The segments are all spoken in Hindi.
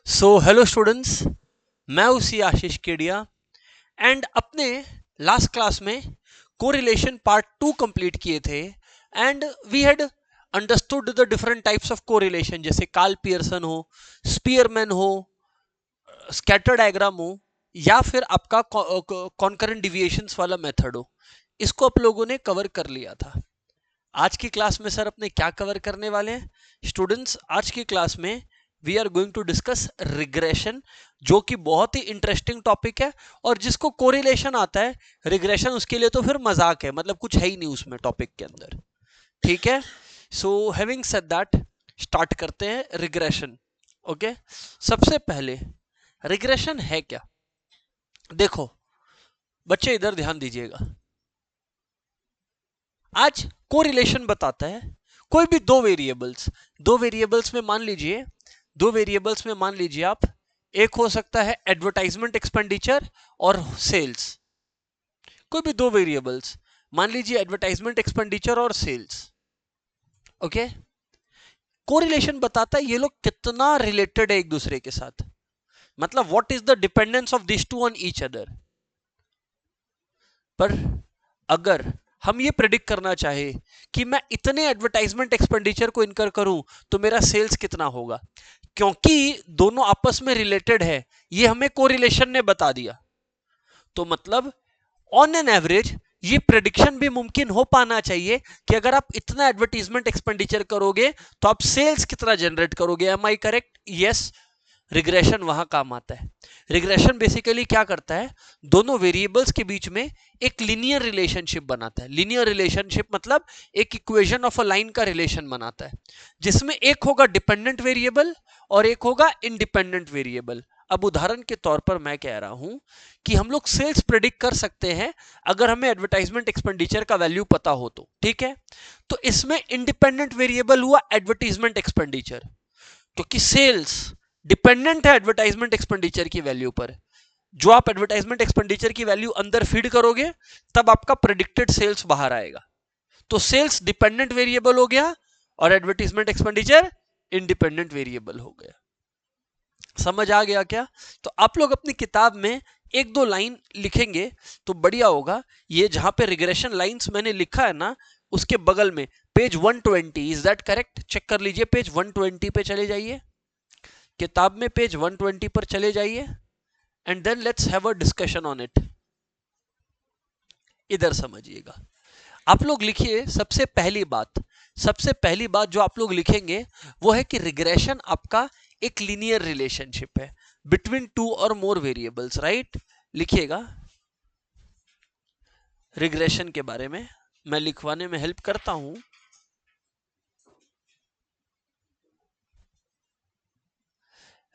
सो हेलो स्टूडेंट्स, मैं उसी आशीष केडिया एंड अपने लास्ट क्लास में कोरिलेशन पार्ट 2 कंप्लीट किए थे and we had understood the different types of correlation, जैसे कार्ल पियर्सन हो, स्पीयरमैन हो, स्कैटर डायग्राम हो या फिर आपका कॉन्करेंट डिविएशंस वाला मेथड हो। इसको आप लोगों ने कवर कर लिया था। आज की क्लास में सर अपने क्या कवर करने वाले हैं स्टूडेंट्स? आज की क्लास में we are going to discuss regression, जो कि बहुत ही इंटरेस्टिंग टॉपिक है। और जिसको कोरिलेशन आता है रिग्रेशन, उसके लिए तो फिर मजाक है, मतलब कुछ है ही नहीं उसमें टॉपिक के अंदर। ठीक है, so having said that start करते हैं रिग्रेशन। ओके, सबसे पहले रिग्रेशन है क्या? देखो बच्चे, इधर ध्यान दीजिएगा। आज कोरिलेशन बताता है कोई भी दो वेरिएबल्स में मान लीजिए आप, एक हो सकता है एडवर्टाइजमेंट एक्सपेंडिचर और सेल्स। कोई भी दो वेरिएबल्स, मान लीजिए एडवर्टाइजमेंट एक्सपेंडिचर और सेल्स। ओके, कोरिलेशन बताता है ये लोग कितना रिलेटेड है एक दूसरे के साथ, मतलब what is the dependence of this two on each other. पर अगर हम ये प्रेडिक्ट करना चाहे कि मैं इतने एडवर्टाइजमेंट एक्सपेंडिचर को इनकर करूं तो मेरा सेल्स कितना होगा, क्योंकि दोनों आपस में रिलेटेड है, ये हमें कोरिलेशन ने बता दिया। तो मतलब ऑन एन एवरेज ये प्रेडिक्शन भी मुमकिन हो पाना चाहिए कि अगर आप इतना एडवर्टाइजमेंट एक्सपेंडिचर करोगे तो आप सेल्स कितना जनरेट करोगे। Am I correct? Yes. Regression वहां काम आता है। रिग्रेशन बेसिकली क्या करता है, दोनों वेरिएबल्स के बीच में एक लीनियर रिलेशनशिप बनाता है। लीनियर रिलेशनशिप मतलब एक इक्वेशन ऑफ अ लाइन का रिलेशन बनाता है, जिसमें एक होगा डिपेंडेंट वेरिएबल और एक होगा इंडिपेंडेंट वेरिएबल। अब उदाहरण के तौर पर मैं कह रहा हूं कि हम लोग सेल्स प्रेडिक्ट कर सकते हैं अगर हमें एडवर्टाइजमेंट एक्सपेंडिचर का वैल्यू पता हो तो। ठीक है, तो इसमें इंडिपेंडेंट वेरिएबल हुआ एडवर्टाइजमेंट एक्सपेंडिचर, क्योंकि सेल्स डिपेंडेंट है एडवर्टाइजमेंट एक्सपेंडिचर की वैल्यू पर। जो आप एडवर्टाइजमेंट एक्सपेंडिचर की वैल्यू अंदर फीड करोगे तब आपका प्रेडिक्टेड सेल्स बाहर आएगा। तो सेल्स डिपेंडेंट वेरिएबल हो गया और एडवर्टाइजमेंट एक्सपेंडिचर इंडिपेंडेंट वेरिएबल हो गया। समझ आ गया क्या? तो आप लोग अपनी किताब में एक दो लाइन लिखेंगे तो बढ़िया होगा। ये जहां पे रिग्रेशन लाइंस मैंने लिखा है ना, उसके बगल में page 120, is that correct? Check कर लीजिए, पेज 120 पे चले जाइए, किताब में पेज 120 पर चले जाइए and then let's have a discussion on it. इधर समझिएगा, आप लोग लिखिए सबसे पहली बात जो आप लोग लिखेंगे वो है कि रिग्रेशन आपका एक लीनियर रिलेशनशिप है बिटवीन टू और मोर वेरिएबल्स। राइट, लिखिएगा। रिग्रेशन के बारे में मैं लिखवाने में हेल्प करता हूं।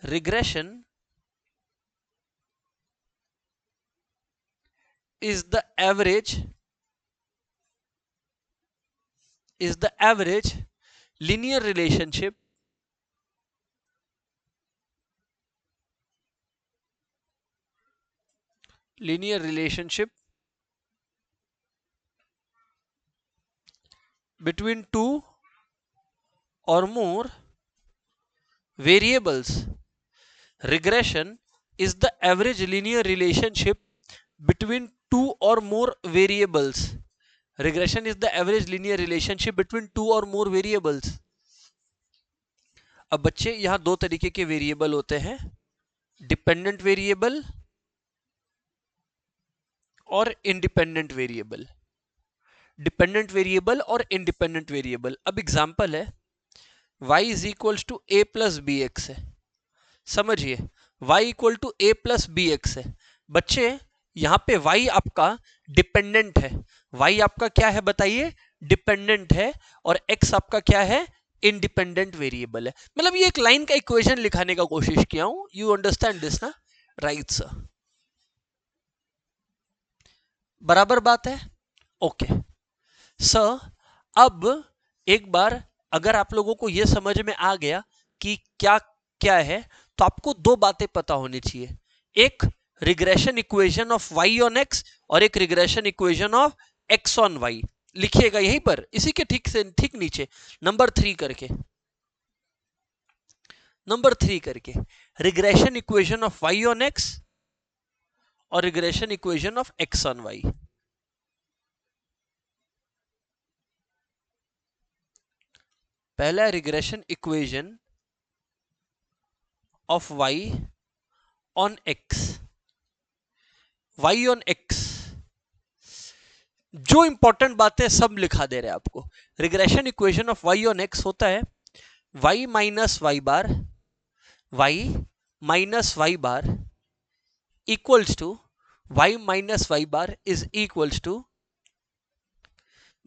Regression is the average linear relationship between two or more variables. Regression is the average linear relationship between two or more variables. Regression is the average linear relationship between two or more variables. अब बच्चे, यहां दो तरीके के वेरिएबल होते हैं, डिपेंडेंट वेरिएबल और इंडिपेंडेंट वेरिएबल। डिपेंडेंट वेरिएबल और इंडिपेंडेंट वेरिएबल। अब एग्जांपल है y is equals to A plus B X है। समझिए, y equal to A plus B X है। बच्चे, यहां पे y आपका डिपेंडेंट है। y आपका क्या है बताइए? डिपेंडेंट है। और x आपका क्या है? इंडिपेंडेंट वेरिएबल है। मतलब ये एक लाइन का इक्वेशन लिखाने का कोशिश किया हूं। यू अंडरस्टैंड दिस ना? राइट सर, बराबर बात है। ओके सर, अब एक बार अगर आप लोगों को यह समझ में आ गया कि क्या क्या है, तो आपको दो बातें पता होनी चाहिए। एक regression equation of y on x और एक regression equation of x on y। लिखिएगा यहीं पर, इसी के ठीक नीचे नंबर 3 करके। नंबर 3 करके, regression equation of y on x और regression equation of x on y। पहला regression equation of y on x, y on x, जो इंपॉर्टेंट बातें सब लिखा दे रहे हैं आपको। Regression equation of y on x होता है y minus Y bar, y minus Y bar equals to y minus Y bar is equals to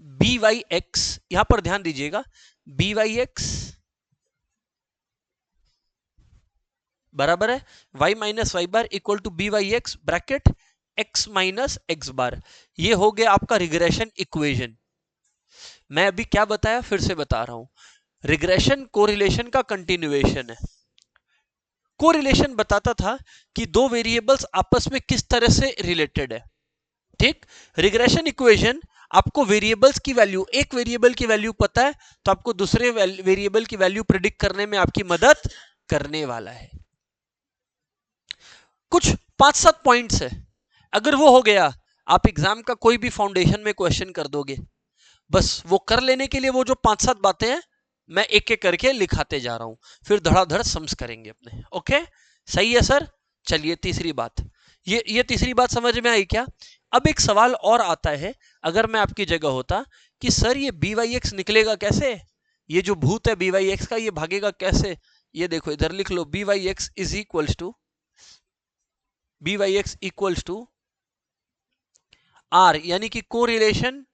B Y X. यहां पर ध्यान दीजिएगा, बी वाई एक्स बराबर है y minus Y bar equal to B Y x bracket x minus x bar. ये हो गया आपका रिग्रेशन इक्वेशन। मैं अभी क्या बताया फिर से बता रहा हूं, रिग्रेशन कोरिलेशन का कंटिन्यूएशन है। कोरिलेशन बताता था कि दो वेरिएबल्स आपस में किस तरह से रिलेटेड है, ठीक। रिग्रेशन इक्वेशन आपको वेरिएबल्स की वैल्यू, एक वेरिएबल की वैल्यू पता है तो आपको दूसरे वेरिएबल की वैल्यू प्रिडिक्ट करने में आपकी मदद करने वाला है। कुछ 5-7 पॉइंट्स है, अगर वो हो गया आप एग्जाम का कोई भी फाउंडेशन में क्वेश्चन कर दोगे। बस वो कर लेने के लिए वो जो 5-7 बातें हैं मैं एक एक करके लिखाते जा रहा हूं, फिर धड़ाधड़ सम्स करेंगे अपने। ओके, सही है सर। चलिए तीसरी बात, ये तीसरी बात समझ में आई क्या? अब एक सवाल और आता है, अगर मैं आपकी जगह होता कि सर ये बी वाई एक्स निकलेगा कैसे, ये जो भूत है बी वाई एक्स का ये भागेगा कैसे? ये देखो इधर लिख लो, b Y x is equals to by(x) equals to r, यानी कि correlation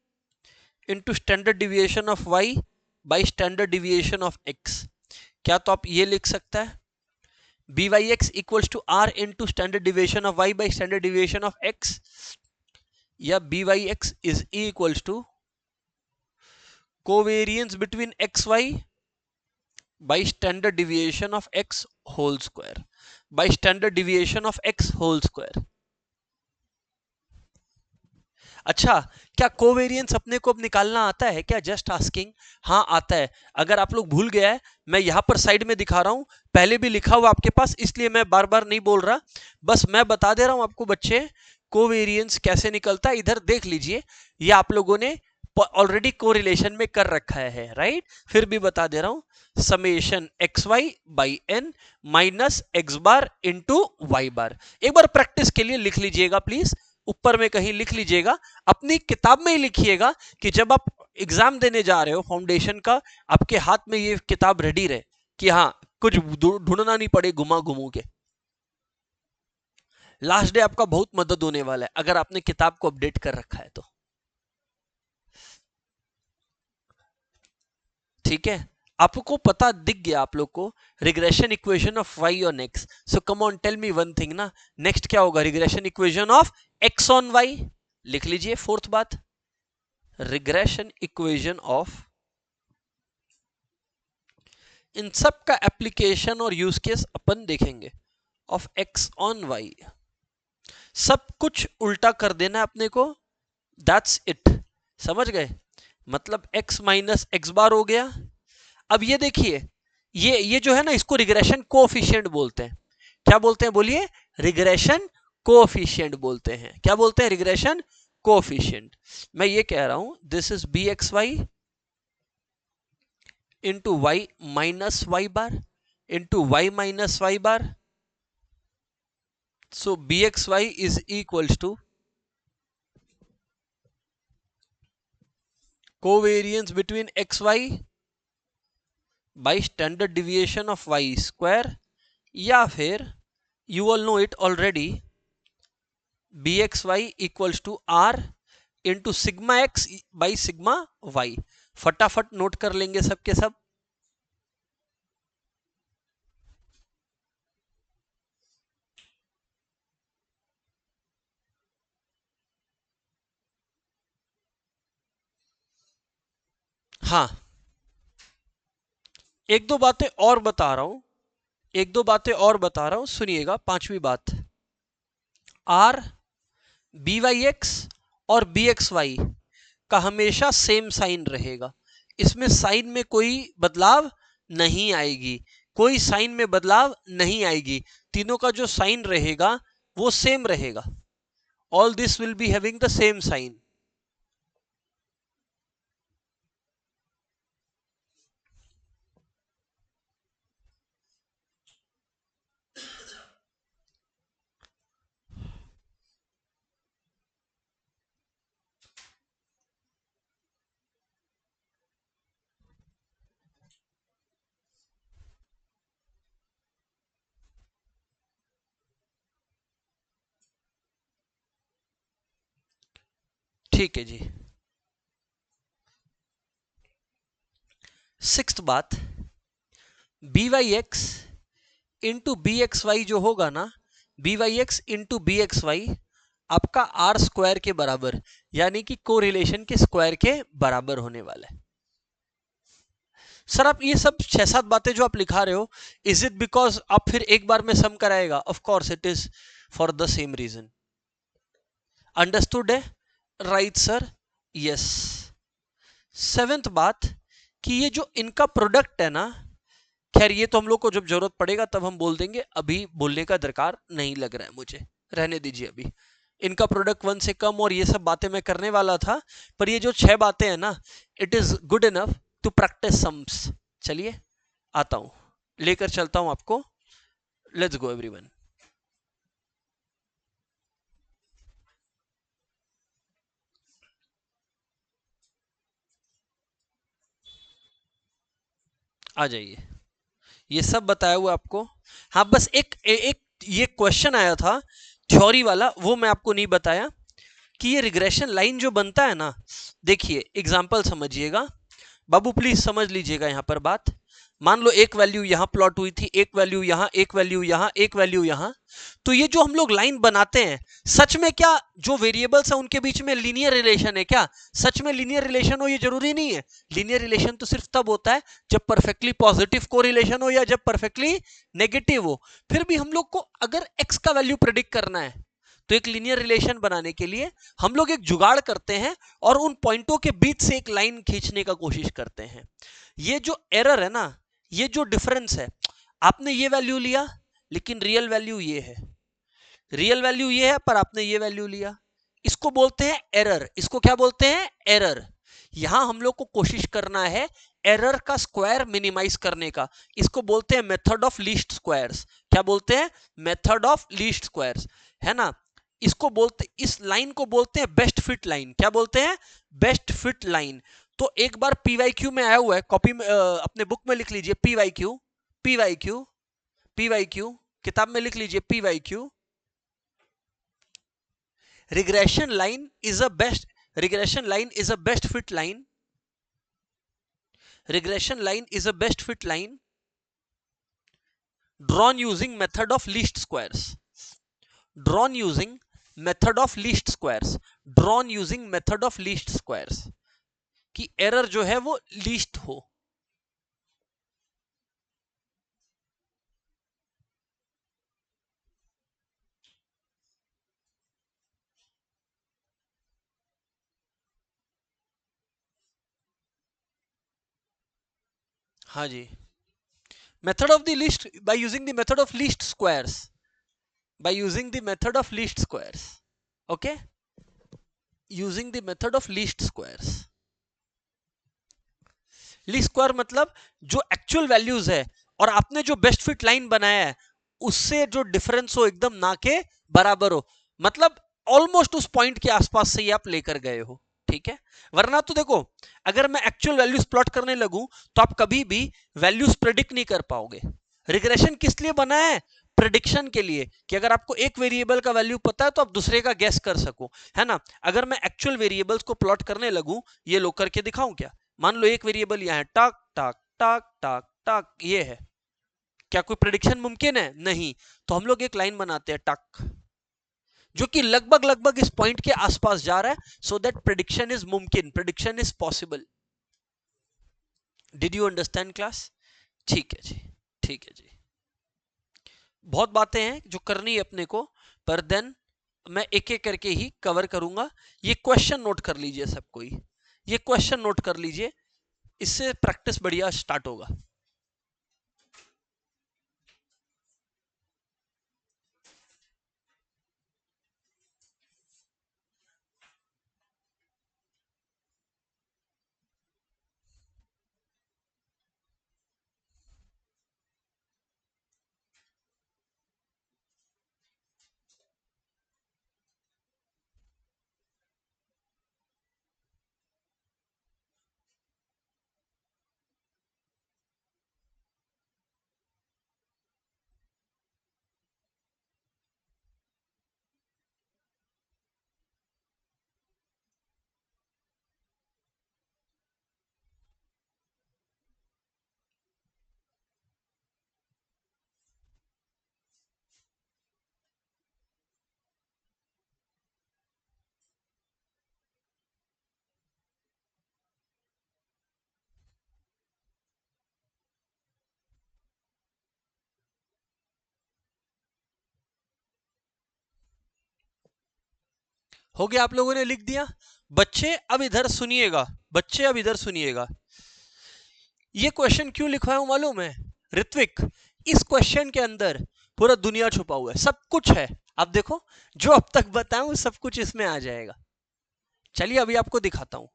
into standard deviation of y by standard deviation of x। क्या तो आप ये लिख सकता है by(x) equals to r into standard deviation of y by standard deviation of x, या by(x) is equals to covariance between xy by standard deviation of x whole square, by standard deviation of x whole square. अच्छा, क्या कोवेरियंस अपने को अब निकालना आता है क्या? Just asking. हाँ आता है। अगर आप लोग भूल गया है, मैं यहां पर साइड में दिखा रहा हूं, पहले भी लिखा हुआ आपके पास, इसलिए मैं बार बार नहीं बोल रहा, बस मैं बता दे रहा हूं आपको बच्चे कोवेरियंस कैसे निकलता है। इधर देख लीजिए, ये आप लोगों ने ऑलरेडी कोरिलेशन में कर रखा है, राइट। फिर भी बता दे रहा हूं, summation x Y by N minus x bar into Y bar. एक बार प्रैक्टिस के लिए लिख लीजिएगा प्लीज, ऊपर में कहीं लिख लीजिएगा, अपनी किताब में ही लिखिएगा कि जब आप एग्जाम देने जा रहे हो फाउंडेशन का, आपके हाथ में ये किताब रेडी रहे कि हाँ कुछ ढूंढना नहीं पड़े घुमा घुमू के। लास्ट डे आपका बहुत मदद होने वाला है अगर आपने किताब को अपडेट कर रखा है तो, ठीक है। आपको पता दिख गया आप लोग को regression equation of y on x। So come on tell me one thing ना, नेक्स्ट क्या होगा? Regression equation of x on y। लिख लीजिए फोर्थ बात, रिग्रेशन इक्वेशन ऑफ, इन सब का एप्लीकेशन और यूज केस अपन देखेंगे, ऑफ x ऑन y। सब कुछ उल्टा कर देना अपने को, दैट्स इट। समझ गए? मतलब x माइनस एक्स बार हो गया। अब ये देखिए, ये जो है ना, इसको रिग्रेशन कोएफिशिएंट बोलते हैं। क्या बोलते हैं बोलिए? रिग्रेशन कोएफिशिएंट बोलते हैं। क्या बोलते हैं? Regression coefficient. मैं ये कह रहा हूं, this is B x Y into Y minus Y bar into Y minus Y bar. So B x Y is equals to covariance between X Y by standard deviation of Y square, या फिर you all know it already, B x Y equals to R into sigma X by sigma Y. फटाफट नोट कर लेंगे सबके सब। हाँ, एक दो बातें और बता रहा हूं, एक दो बातें और बता रहा हूं, सुनिएगा। पांचवी बात, आर बी वाई एक्स और बी एक्स वाई का हमेशा सेम साइन रहेगा, इसमें साइन में कोई बदलाव नहीं आएगी। कोई साइन में बदलाव नहीं आएगी, तीनों का जो साइन रहेगा वो सेम रहेगा. All this will be having the same sign. ठीक है जी. सिक्स्थ बात, B Y x into B x Y जो होगा ना, B Y x into B x Y आपका आर स्क्वायर के बराबर, यानी कि कोरिलेशन के स्क्वायर के बराबर होने वाला है. सर आप ये सब 6-7 बातें जो आप लिखा रहे हो, इज इट बिकॉज आप फिर एक बार में सम कराएगा? Of course it is for the same reason. Understood है? Right sir, yes. सेवेंथ बात कि ये जो इनका प्रोडक्ट है ना, खैर ये तो हम लोग को जब जरूरत पड़ेगा तब हम बोल देंगे, अभी बोलने का दरकार नहीं लग रहा है मुझे, रहने दीजिए अभी. इनका प्रोडक्ट 1 से कम और ये सब बातें मैं करने वाला था, पर ये जो 6 बातें हैं ना, it is good enough to practise sums. चलिए आता हूं, लेकर चलता हूं आपको. Let's go everyone. आ जाइए, ये सब बताया हुआ आपको. हाँ बस एक ये क्वेश्चन आया था थ्योरी वाला, वो मैं आपको नहीं बताया कि ये रिग्रेशन लाइन जो बनता है ना, देखिए एग्जांपल समझिएगा बाबू, प्लीज समझ लीजिएगा यहां पर बात. मान लो एक वैल्यू यहां प्लॉट हुई थी, एक वैल्यू यहां, एक वैल्यू यहां, एक वैल्यू यहां. तो ये जो हम लोग लाइन बनाते हैं, सच में क्या जो वेरिएबल्स है उनके बीच में लीनियर रिलेशन है क्या? सच में लीनियर रिलेशन हो ये जरूरी नहीं है. लीनियर रिलेशन तो सिर्फ तब होता है जब परफेक्टली पॉजिटिव कोरिलेशन हो या जब परफेक्टली नेगेटिव हो. फिर भी हम लोग को अगर एक्स का वैल्यू प्रेडिक्ट करना है तो एक लीनियर रिलेशन बनाने के लिए हम लोग एक जुगाड़ करते हैं और उन पॉइंटों के बीच से एक लाइन खींचने का कोशिश करते हैं. ये जो एरर है ना, ये जो डिफरेंस है, आपने ये वैल्यू लिया लेकिन रियल वैल्यू ये है, रियल वैल्यू ये है पर आपने ये वैल्यू लिया, इसको बोलते हैं एरर. इसको क्या बोलते हैं? एरर. यहां हम लोग को कोशिश करना है एरर का स्क्वायर मिनिमाइज करने का. इसको बोलते हैं मेथड ऑफ लीस्ट स्क्वायर्स. क्या बोलते हैं? मेथड ऑफ लीस्ट स्क्वायर्स, है ना. इसको बोलते, इस लाइन को बोलते हैं बेस्ट फिट लाइन. क्या बोलते हैं? Best fit line. तो एक बार पीवाईक्यू में आया हुआ है, कॉपी में अपने बुक में लिख लीजिए पीवाईक्यू, पीवाईक्यू, पीवाईक्यू, किताब में लिख लीजिए PYQ. regression line is a best fit line. Regression line is a best fit line drawn using method of least squares. Drawn using method of least squares. Drawn using method of least squares. कि एरर जो है वो लीस्ट हो. हाँ जी, method of the least, by using the method of least squares, by using the method of least squares. Okay, using the method of least squares. Least square मतलब जो एक्चुअल वैल्यूज है और आपने जो बेस्ट फिट लाइन बनाया है उससे जो डिफरेंस हो एकदम ना के बराबर हो, मतलब ऑलमोस्ट उस पॉइंट के आसपास से ही आप लेकर गए हो. ठीक है, वरना तो देखो अगर मैं एक्चुअल वैल्यूज प्लॉट करने लगूं तो आप कभी भी वैल्यूज प्रेडिक्ट नहीं कर पाओगे. रिग्रेशन किस लिए बना है? प्रेडिक्शन के लिए, कि अगर आपको एक वेरिएबल का वैल्यू पता है तो आप दूसरे का गेस कर सको, है ना. अगर मैं एक्चुअल वेरिएबल्स को प्लॉट करने लगूं, ये लो करके दिखाऊं क्या? मान लो एक वेरिएबल यहां है, टाक टाक टाक टाक टाक, ये है. क्या कोई प्रेडिक्शन मुमकिन है? नहीं. तो हम लोग एक लाइन बनाते हैं टक, जो कि लगभग लगभग इस पॉइंट के आसपास जा रहा है, सो दैट प्रेडिक्शन इज मुमकिन, prediction is possible. Did you understand class? ठीक है जी, ठीक है जी. बहुत बातें हैं जो करनी है अपने को, पर देन मैं एक एक करके ही कवर करूंगा. ये क्वेश्चन नोट कर लीजिए सब कोई, ये क्वेश्चन नोट कर लीजिए, इससे प्रैक्टिस बढ़िया स्टार्ट होगा. हो गया, आप लोगों ने लिख दिया। बच्चे अब इधर सुनिएगा, बच्चे अब इधर सुनिएगा। ये क्वेश्चन क्यों लिखवाया हूं मालूम है ऋत्विक? इस क्वेश्चन के अंदर पूरा दुनिया छुपा हुआ है, सब कुछ है। आप देखो, जो अब तक बताऊं सब कुछ इसमें आ जाएगा। चलिए अभी आपको दिखाता हूं।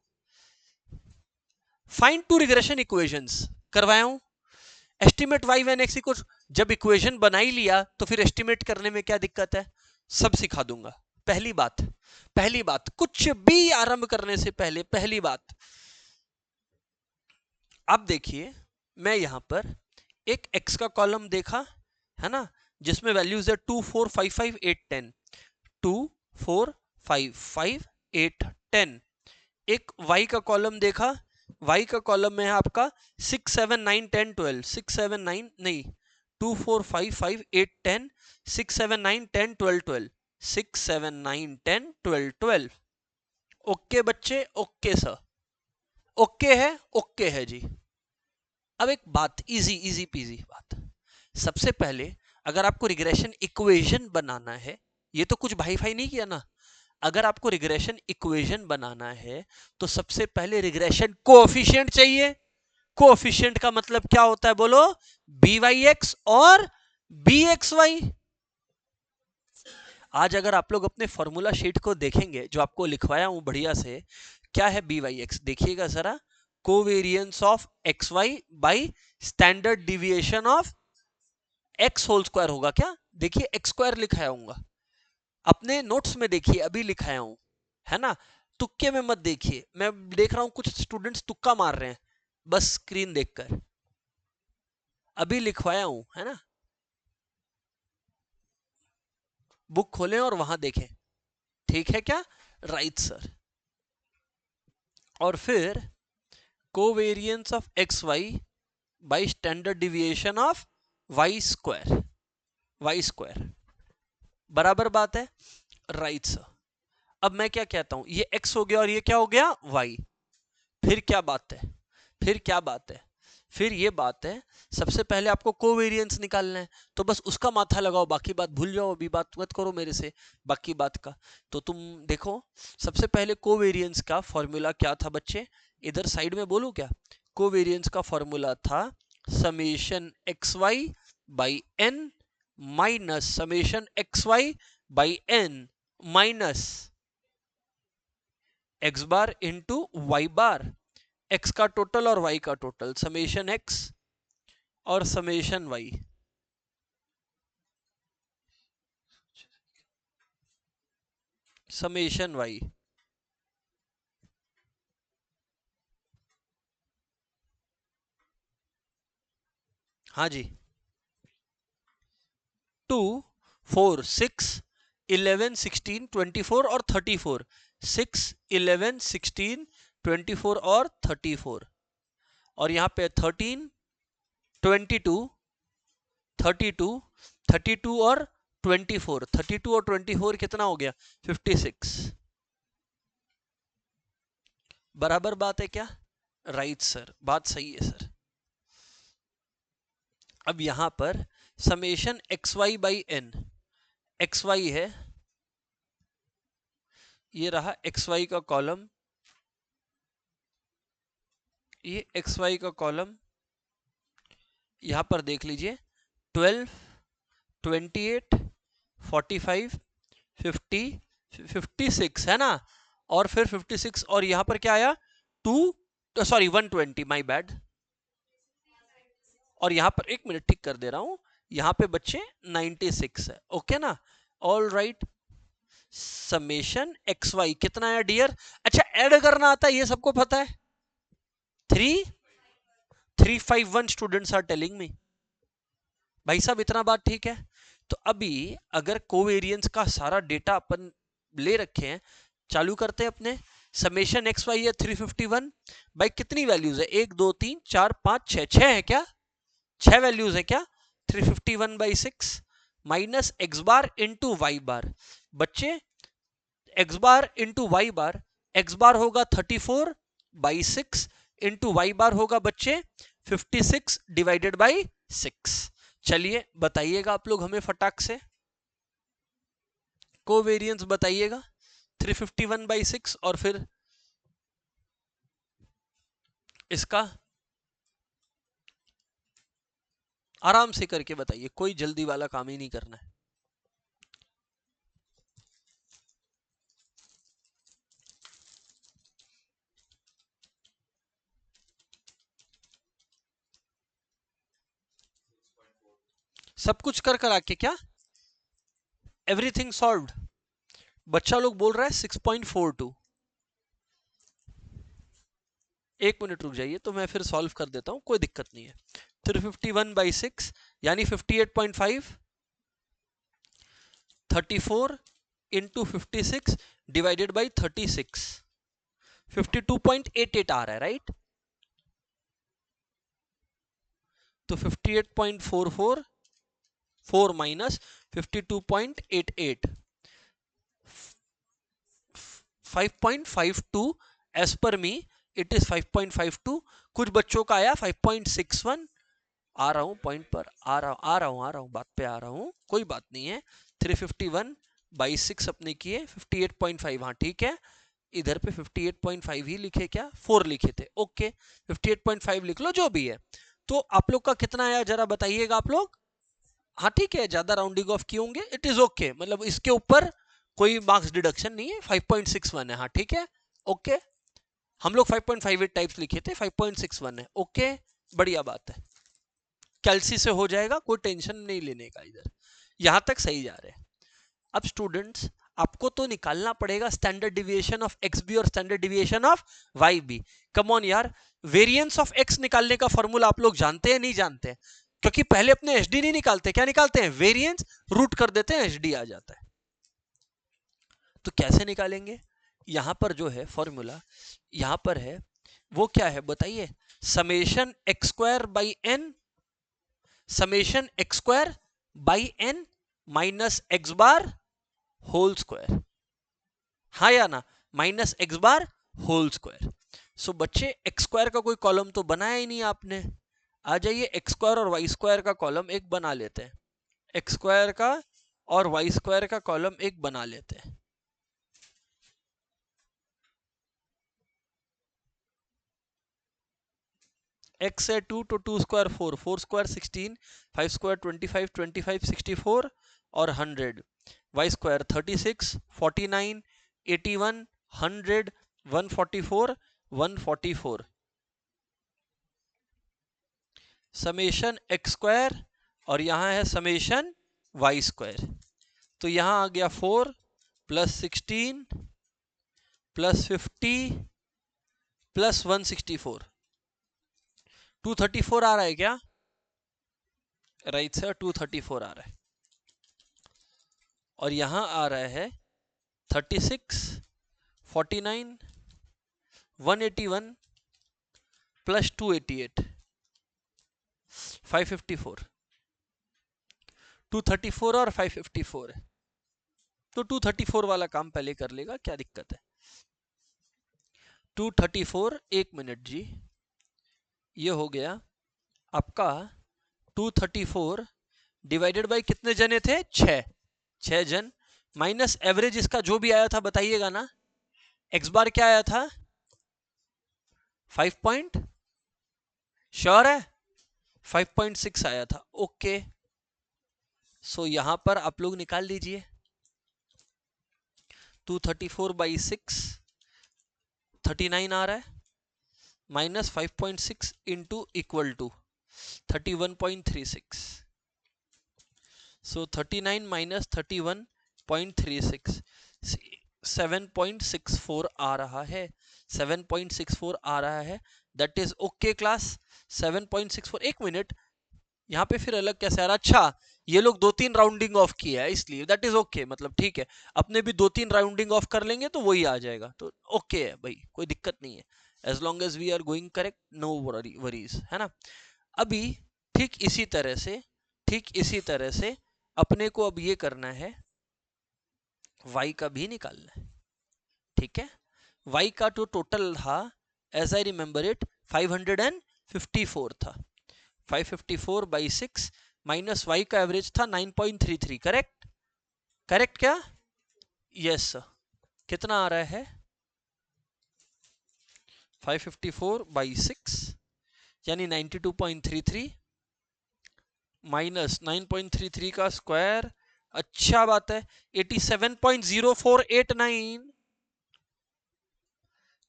फाइंड टू रिग्रेशन इक्वेशंस करवाया हूं। एस्टिमेट वाई वैन एक्स को जब इक्वेशन बना ही लिया तो फिर एस्टिमेट करने में क्या दिक्कत है, सब सिखा दूंगा। पहली बात कुछ भी आरंभ करने से पहले पहली बात, अब देखिए मैं यहां पर एक x का कॉलम देखा है ना, जिसमें वैल्यूज है 2 4 5 5 8 10, 2 4 5 5 8 10। एक y का कॉलम देखा, y का कॉलम में है आपका 6 7 9 10 12, 6 7 9 नहीं 2 4 5 5 8 10, 6 7 9 10 12 12, 6 7 9 10 12 12। ओके बच्चे, ओके सर, ओके है जी। अब एक बात, इजी इजी पीजी बात, सबसे पहले अगर आपको रिग्रेशन इक्वेशन बनाना है, ये तो कुछ भाई फाई नहीं किया ना, अगर आपको रिग्रेशन इक्वेशन बनाना है तो सबसे पहले रिग्रेशन कोएफिशिएंट चाहिए। कोएफिशिएंट का मतलब क्या होता है बोलो, बी वाई एक्स और बी एक्स वाई। आज अगर आप लोग अपने फॉर्मूला शीट को देखेंगे जो आपको लिखवाया हूं बढ़िया से, क्या है बी वाई एक्स देखिएगा जरा, covariance of X Y by standard deviation of X whole square होगा क्या, देखिए एक्स स्क्वायर लिखाया हूँ, अपने नोट्स में देखिए अभी लिखाया हूं, है ना। तुक्के में मत देखिए, मैं देख रहा हूं कुछ स्टूडेंट्स तुक्का मार रहे हैं बस स्क्रीन देखकर, अभी लिखवाया हूं है ना, बुक खोलें और वहां देखें, ठीक है क्या, राइट सर। और फिर covariance of X Y by standard deviation of Y square, बराबर बात है, राइट सर। अब मैं क्या कहता हूं, ये x हो गया और ये क्या हो गया y, फिर क्या बात है, फिर क्या बात है, फिर ये बात है सबसे पहले आपको कोवेरिएंस निकालना है, तो बस उसका माथा लगाओ, बाकी बात भूल जाओ, अभी बात मत करो मेरे से बाकी बात का। तो तुम देखो सबसे पहले कोवेरिएंस का फॉर्मूला क्या था बच्चे, इधर साइड में बोलूं क्या, कोवेरिएंस का फॉर्मूला था summation x Y by N minus summation x Y by N minus x bar into Y bar, X का टोटल और वाई का टोटल, समेशन एक्स और समेशन वाई। समेशन वाई, हाँ जी, 2 4 6 11 16 24 और 34, 6 11 16 24 और 34, और यहाँ पे 13 22 32 32 और 24, 32 और 24 कितना हो गया 56, बराबर बात है क्या, राइट सर, बात सही है सर। अब यहां पर summation x Y by N, X Y है, ये रहा एक्स वाई का कॉलम, ये एक्स वाई का कॉलम, यहां पर देख लीजिए 12 28 45 50 56 है ना, और फिर 56 और यहां पर क्या आया 2 सॉरी 120 माय बैड, और यहां पर एक मिनट ठीक कर दे रहा हूं, यहां पे बच्चे 96 है, ओके ना, all right. Summation x Y कितना है डियर, अच्छा ऐड करना आता है ये सबको पता है, 3351 स्टूडेंट्स आर टेलिंग मी, भाई साहब इतना बात ठीक है। तो अभी अगर कोवेरिएंस का सारा डेटा अपन ले रखे हैं, चालू करते हैं अपने, समेशन एक्स वाई है 351 भाई, कितनी वैल्यूज है 1 2 3 4 5 6, 6 है क्या, 6 वैल्यूज है क्या, 351 by 6 minus x bar into Y bar, बच्चे x bar into Y bar, x bar होगा 34 बाई 6 इंटू वाई बार होगा बच्चे 56 डिवाइडेड बाई 6। चलिए बताइएगा आप लोग हमें फटाक से, कोवेरिएंस बताइएगा, 351/6 और फिर इसका आराम से करके बताइए, कोई जल्दी वाला काम ही नहीं करना है। सब कुछ कर कर आके क्या एवरीथिंग सॉल्व्ड? बच्चा लोग बोल रहा है 6.42। एक मिनट रुक जाइए, तो मैं फिर सॉल्व कर देता हूं, कोई दिक्कत नहीं है। 351/6 यानी 58.5, 34 इंटू 56 डिवाइडेड बाई 36, 52.88 आ रहा है, राइट? तो 58.44 4 minus 52.88, 5.52 as per me it is 5.52। कुछ बच्चों का आया 5.61। आ रहा हूं पॉइंट पर, आ रहा हूं बात पे आ रहा हूं, कोई बात नहीं है। 351/6 अपने किए 58.5, हाँ ठीक है। इधर पे 58.5 ही लिखे क्या, 4 लिखे थे, ओके 58.5 लिख लो जो भी है। तो आप लोग का कितना आया जरा बताइएगा आप लोग। हाँ ठीक है, ज्यादा राउंडिंग ऑफ किए होंगे, इट इज ओके, मतलब इसके ऊपर कोई मार्क्स डिडक्शन नहीं है। 5.61 है, हाँ ठीक है, ओके। हम लोग 5.58 टाइप्स लिखे थे, 5.61 है, ओके, बढ़िया बात है। कैल्सी से हो जाएगा, कोई टेंशन नहीं लेने का इधर, यहां तक सही जा रहे हैं। अब स्टूडेंट्स आपको तो निकालना पड़ेगा standard deviation of x b और standard deviation of y b. Come on यार, वेरिएंस ऑफ एक्स निकालने का फॉर्मूला आप लोग जानते हैं नहीं जानते हैं? क्योंकि पहले अपने एच डी नहीं निकालते, क्या निकालते हैं, वेरिएंस, रूट कर देते हैं, एच डी आ जाता है। तो कैसे निकालेंगे? यहां पर जो है फॉर्मूला यहां पर है, वो क्या है बताइए, summation x square by n, summation x square by N minus x bar whole square, हाँ या ना, minus x bar whole square. So बच्चे एक्स स्क्वायर का कोई कॉलम तो बनाया ही नहीं आपने, आ जाइए एक्स स्क्वायर और वाई स्क्वायर का कॉलम एक बना लेते हैं, एक्स स्क्वायर का और वाई स्क्वायर का कॉलम एक बना लेते हैं। एक्स है 2 तो 2 स्क्वायर 4, 4 स्क्वायर 16, 5 स्क्वायर 25, 25 64 और 100, Y square 36, 49, 81, 100, 144, 144, summation x square और यहां है समेशन वाई स्क्वायर। तो यहां आ गया 4 प्लस 16 प्लस 50 प्लस 164, 234 आ रहा है क्या? राइट सर, 234 आ रहा है। और यहां आ रहा है 36, 49, 181 प्लस 288, 554, 234 और 554 है। तो 234 वाला काम पहले कर लेगा, क्या दिक्कत है। 234, एक मिनट जी, ये हो गया आपका 234 डिवाइडेड बाई कितने जने थे, 6 जन, माइनस एवरेज इसका जो भी आया था बताइएगा ना। एक्स बार क्या आया था, 5 पॉइंट, श्योर है 5.6 आया था, ओके। सो यहां पर आप लोग निकाल लीजिए 234/6 39 आ रहा है, minus 5.6 into equal to 31.36, so 39 minus 31.36 7.64 आ रहा है, 7.64 आ रहा है, दैट इज ओके क्लास। 7.64, एक मिनट, यहाँ पे फिर अलग कैसे आ रहा, अच्छा ये लोग 2-3 राउंडिंग ऑफ किया है इसलिए, दैट इज ओके, मतलब ठीक है, अपने भी 2-3 राउंडिंग ऑफ कर लेंगे तो वही आ जाएगा, तो ओके है भाई, कोई दिक्कत नहीं है, as long as we are going correct, no worries, है ना। अभी ठीक इसी तरह से अपने को अब ये करना है, y का भी निकालना है, ठीक है। y का जो टोटल था, एज आई रिमेंबर इट 554 था, 554/6 माइनस y का एवरेज था 9.33, करेक्ट, करेक्ट क्या, यस सर, कितना आ रहा है 554/6 यानी 92.33 माइनस 9.33 का स्क्वायर। अच्छा बात है 87.0489।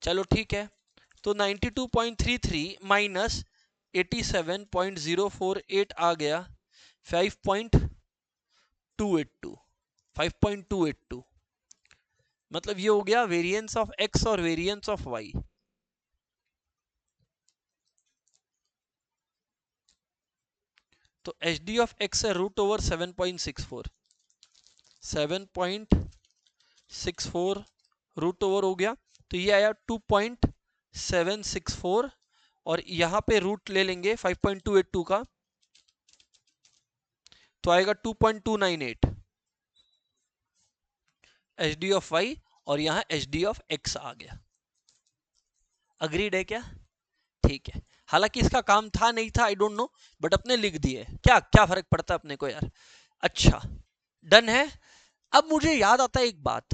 चलो ठीक है, तो 92.33 माइनस 87.048 आ गया 5.282। 5.282 मतलब ये हो गया वेरिएंस ऑफ एक्स और वेरिएंस ऑफ वाई। तो एच डी ऑफ एक्स है रूट ओवर 7.64। 7.64 रूट ओवर हो गया, तो ये आया 2.764 और यहां पे रूट ले लेंगे 5.282 का, तो आएगा 2.298 एच डी ऑफ वाई और यहां एच डी ऑफ एक्स आ गया। अग्रीड है क्या? ठीक है, हालांकि इसका काम था नहीं था आई डोंट नो, बट अपने लिख दिए, क्या क्या फर्क पड़ता है अपने को यार। अच्छा डन है। अब मुझे याद आता है एक बात,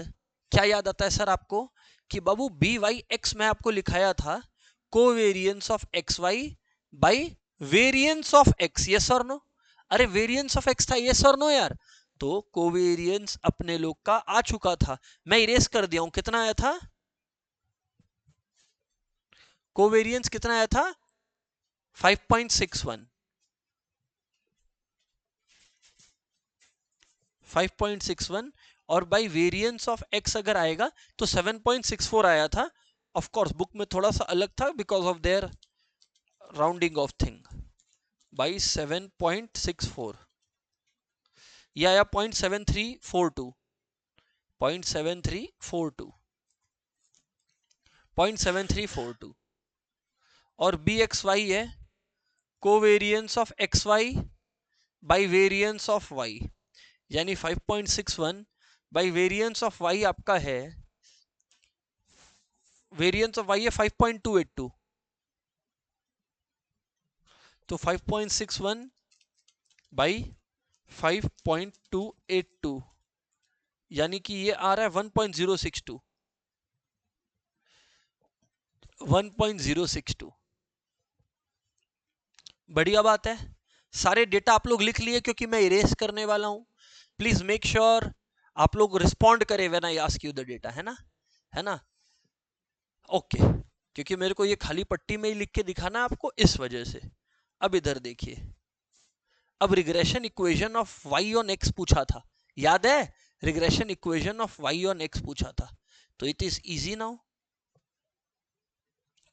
क्या याद आता है सर आपको, कि बाबू बी वाई एक्स मैं आपको लिखाया था covariance of X Y by variance of X, yes और नो। अरे वेरियंस ऑफ एक्स था, यस और नो यार। तो कोवेरियंस अपने लोग का आ चुका था, मैं इरेज कर दिया हूं। कितना आया था कोवेरियंस, कितना आया था 5.61। 5.61 और बाय वेरिएंस ऑफ एक्स अगर आएगा तो 7.64 आया था। ऑफ कोर्स बुक में थोड़ा सा अलग था because of their rounding off thing. By 7.64 ये आया 0.7342। 0.7342 0.7342 और बी एक्स वाई है covariance of X Y by variance of Y, यानी 5.61 बाई वेरियंस ऑफ वाई आपका है, वेरियंस ऑफ वाई है 5.282, तो 5.61 बाई 5.282 यानी कि ये आ रहा है 1.062। 1.062 बढ़िया बात है। सारे डेटा आप लोग लिख लिए क्योंकि मैं इरेज करने वाला हूं। प्लीज मेक श्योर आप लोग रिस्पॉन्ड करें when I ask you the data, है ना, है ना। ओके क्योंकि मेरे को ये खाली पट्टी में ही लिख के दिखाना है आपको, इस वजह से। अब इधर देखिए, अब regression equation of Y on x पूछा था, याद है, regression equation of Y on x पूछा था। तो it is easy now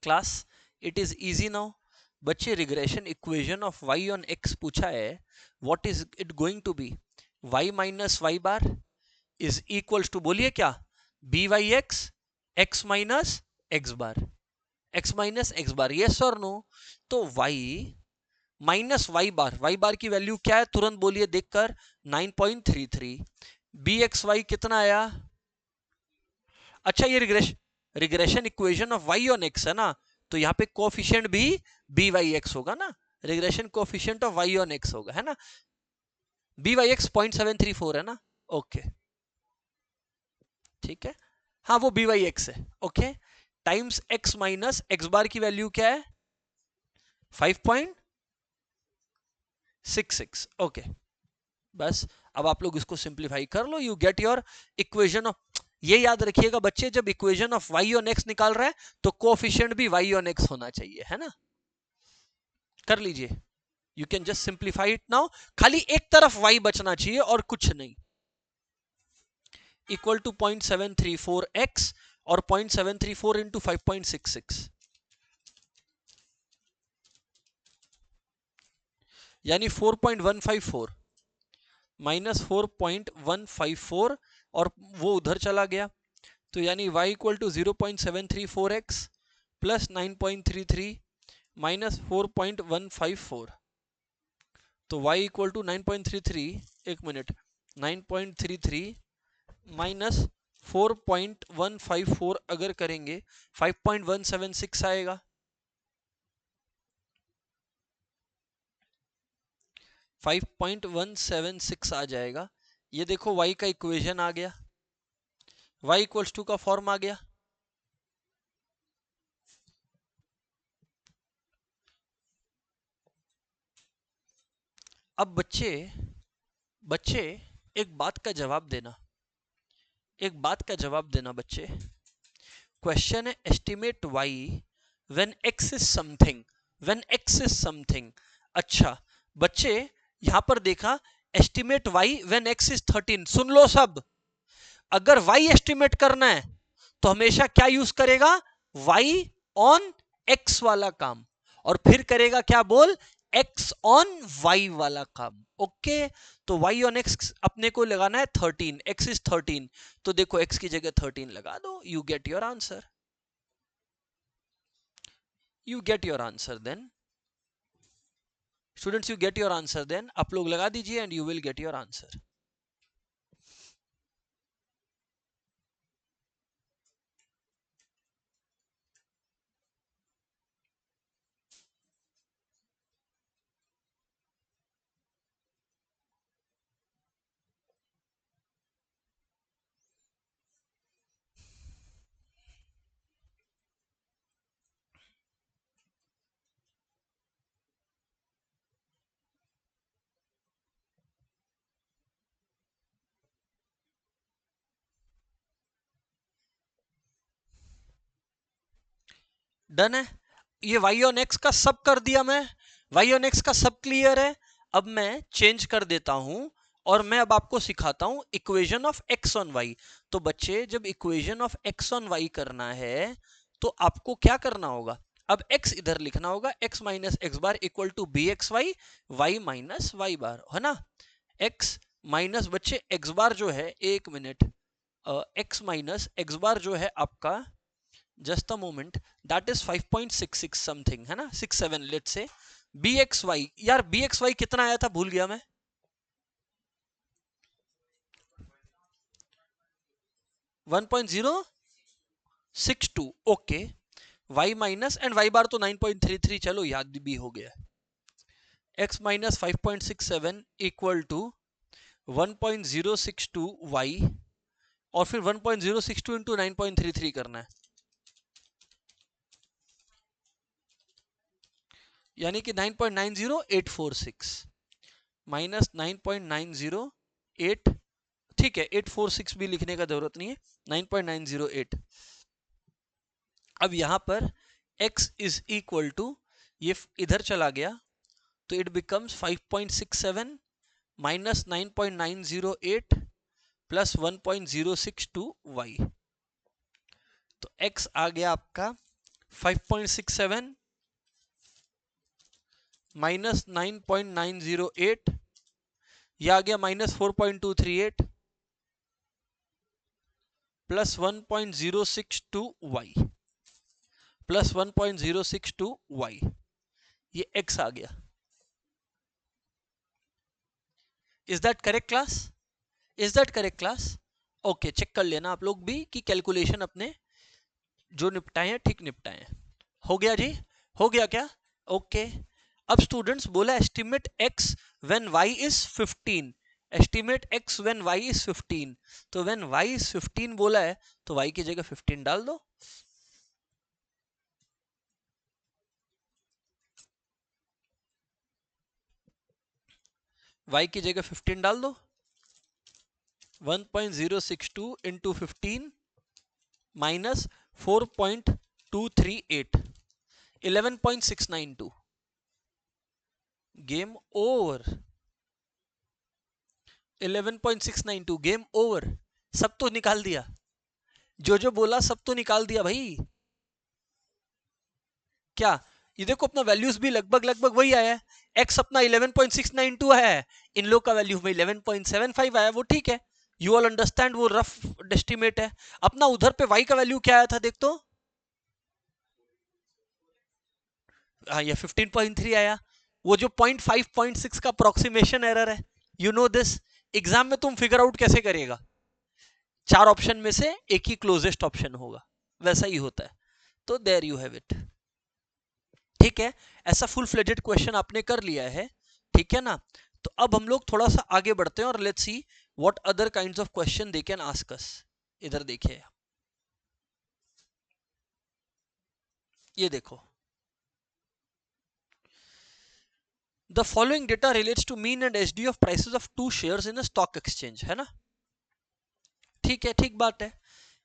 class, it is easy now. बच्चे regression equation of Y on x पूछा है, what is it going to B, y minus Y bar is equals to, बोलिए क्या, B Y x, x minus x bar, x minus x bar, yes और नो। तो वाई माइनस वाई बार की वैल्यू क्या है, तुरंत बोलिए देखकर, 9.33। बी एक्स वाई कितना आया, अच्छा ये regression equation of Y on X है ना, तो यहाँ पे कोफिशिएंट भी बी वाई एक्स होगा ना, regression coefficient of Y on X होगा, है ना। बी वाई एक्स 0.734 है ना, ओके ठीक है, हाँ वो बी वाई एक्स है, okay. Times x minus x bar की वैल्यू क्या है 5.66, ओके। बस अब आप लोग इसको सिंप्लीफाई कर लो, you get your equation of, ये याद रखिएगा बच्चे, जब equation of Y on x निकाल रहे हैं तो कोफिशिएंट भी वाई ऑन एक्स होना चाहिए, है ना। कर लीजिए, you can just simplify it now, खाली एक तरफ वाई बचना चाहिए और कुछ नहीं। इक्वल टू 0.734x और 0.734 इंटू 5.66 यानी 4.154 माइनस 4.154 और वो उधर चला गया, तो यानी y equal to 0.734x plus 9.33 minus 4.154, तो y इक्वल टू 9.33, एक मिनट, 9.33 माइनस 4.154 अगर करेंगे 5.176 आएगा। 5.176 आ जाएगा। ये देखो y का इक्वेशन आ गया, y इक्वल्स टू का फॉर्म आ गया। अब बच्चे बच्चे एक बात का जवाब देना, एक बात का जवाब देना बच्चे। क्वेश्चन है estimate y when x is something, when x is something. अच्छा बच्चे यहां पर देखा estimate y when x is 13। सुन लो सब, अगर y एस्टिमेट करना है तो हमेशा क्या यूज करेगा, y ऑन x वाला काम, और फिर करेगा क्या बोल, x ऑन y वाला काम। ओके तो y ऑन x अपने को लगाना है 13, x इज 13, तो देखो x की जगह 13 लगा दो, you get your answer, you get your answer then students, you get your answer then, आप लोग लगा दीजिए and you will get your answer. Done है, ये y ऑन x का सब कर दिया मैं, y ऑन x का सब क्लियर है। अब मैं चेंज कर देता हूं और मैं अब आपको सिखाता हूं equation of x on y। तो बच्चे जब equation of x on y करना है तो आपको क्या करना होगा, अब x इधर लिखना होगा, x minus x bar equal to B x y, y minus Y bar, है ना। x माइनस बच्चे x बार जो है, एक minute, x minus x bar जो है आपका, just a moment, that is 5.66 something, है ना, 67 लेट्स से। bxy यार, bxy कितना आया था भूल गया मैं, 1.062। Okay y minus and y bar तो 9.33, चलो याद भी हो गया। x minus 5.67 equal to 1.062 y, और फिर 1.062 इंटू 9.33 करना है, यानी कि 9.90846 माइनस 9.908, ठीक है 846 भी लिखने का जरूरत नहीं है, 9.908। अब यहां पर x इज इक्वल टू, ये इधर चला गया तो it becomes 5.67 minus 9.908 plus 1.062 y। तो x आ गया आपका 5.67 माइनस 9.908, यह आ गया minus 4.238 plus 1.062 y, plus 1.062 y, ये x आ गया। Is that correct class, is that correct class? Okay check कर लेना आप लोग भी कि कैलकुलेशन अपने जो निपटाए हैं ठीक निपटाए हैं। हो गया जी, हो गया क्या? ओके अब स्टूडेंट्स बोला estimate x when y is 15, estimate x when y is 15, तो व्हेन y इज 15 बोला है तो y की जगह 15 डाल दो, y की जगह 15 डाल दो, 1.062 into 15 minus 4.238, 11.692, game over, 11.692 game over. सब तो निकाल दिया, जो जो बोला सब तो निकाल दिया भाई। क्या ये देखो अपना वैल्यूज भी लगभग लगभग वही आया है, x अपना 11.692 है, इन लोग का वैल्यू में 11.75 आया, वो ठीक है, यू ऑल अंडरस्टैंड, वो रफ एस्टिमेट है। अपना उधर पे y का वैल्यू क्या आया था देख तो, हाँ ये 15.3 आया, वो जो 0.5 0.6 का अप्रोक्सीमेशन एरर है, यू नो दिस, एग्जाम में तुम फिगर आउट कैसे करेगा, चार ऑप्शन में से एक ही क्लोजेस्ट ऑप्शन होगा, वैसा ही होता है। तो देयर यू हैव इट, ठीक है, ऐसा फुल फ्लेजेड क्वेश्चन आपने कर लिया है, ठीक है ना। तो अब हम लोग थोड़ा सा आगे बढ़ते हैं और let's see what other kinds of question they can ask us. इधर देखिए, ये देखो, the following data relates to mean and HD of prices of two shares in a stock exchange, है ना, ठीक है, ठीक बात है।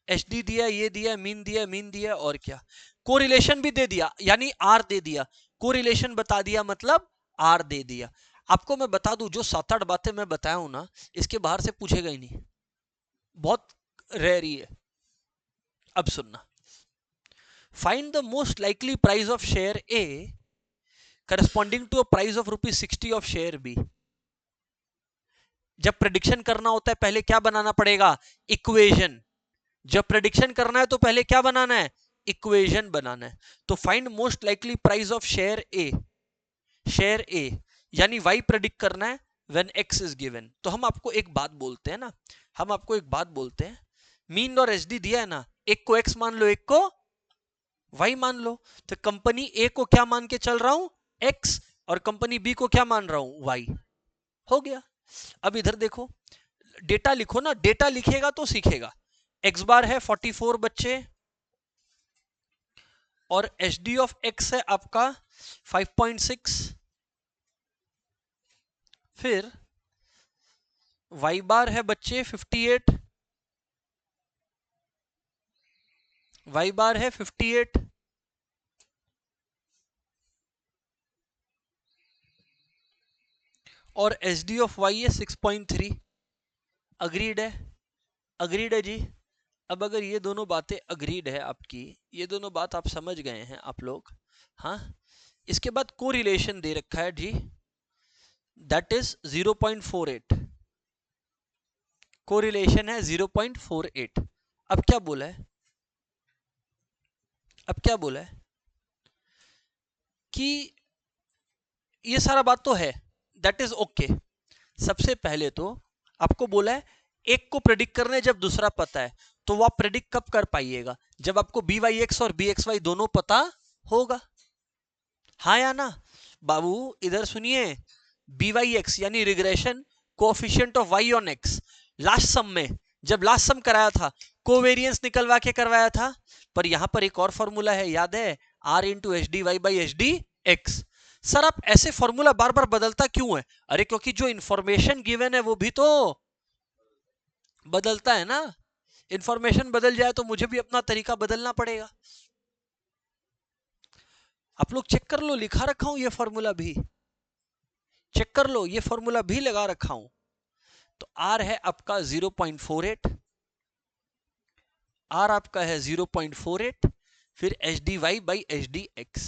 एचडी दिया, ये दिया, मीन दिया, मीन दिया, और क्या, कोरिलेशन भी दे दिया, यानी आर दे दिया, कोरिलेशन बता दिया मतलब आर दे दिया। आपको मैं बता दूं, जो 7-8 बातें मैं बताया हूं ना, इसके बाहर से पूछेगा ही नहीं, बहुत रेयर ही है। अब सुनना, find the most likely price of share A corresponding to a price of ₹60 of share B. जब प्रेडिक्शन करना होता है पहले क्या बनाना पड़ेगा, इक्वेशन। जब प्रेडिक्शन करना है तो पहले क्या बनाना है, इक्वेशन बनाना है। तो find most likely price of share A यानी वाई प्रेडिक्ट करना है व्हेन एक्स इज गिवन। तो हम आपको एक बात बोलते हैं ना, हम आपको एक बात बोलते हैं, मीन और एचडी दिया है ना, एक को एक्स मान लो, एक को वाई मान लो। तो कंपनी ए को क्या मान के चल रहा हूं, एक्स, और कंपनी बी को क्या मान रहा हूं, वाई। हो गया। अब इधर देखो, डेटा लिखो ना, डेटा लिखेगा तो सीखेगा। एक्स बार है 44 बच्चे, और एच डी ऑफ एक्स है आपका 5.6, फिर वाई बार है बच्चे 58, वाई बार है 58, और एच डी ऑफ वाई है 6.3। अग्रीड है, अग्रीड है जी। अब अगर ये दोनों बातें अग्रीड है आपकी, ये दोनों बात आप समझ गए हैं आप लोग, हाँ, इसके बाद कोरिलेशन दे रखा है जी, दैट इज 0.48, कोरिलेशन है 0.48। अब क्या बोला है, अब क्या बोला है कि ये सारा बात तो है, दैट इज ओके। सबसे पहले तो आपको बोला है एक को प्रेडिक्ट करना है जब दूसरा पता है, तो वो आप प्रेडिक्ट कब कर पाइएगा, जब आपको बी वाई एक्स और बी एक्स वाई दोनों पता होगा, हाँ या ना। बाबू इधर सुनिए, बी वाई एक्स यानी regression coefficient of Y on x, last sum में जब लास्ट सम कराया था कोवेरियंस निकलवा के करवाया था, पर यहां पर एक और फॉर्मूला है, याद है, R into H D Y by H D X. Sir आप ऐसे फॉर्मूला बार बार बदलता क्यों है, अरे क्योंकि जो इंफॉर्मेशन गिवन है वो भी तो बदलता है ना, इंफॉर्मेशन बदल जाए तो मुझे भी अपना तरीका बदलना पड़ेगा। आप लोग चेक कर लो, लिखा रखा हूं ये फॉर्मूला भी, चेक कर लो, ये फॉर्मूला भी लगा रखा हूं। तो आर है आपका 0.48, आर आपका है 0.48, फिर H D Y by H D X,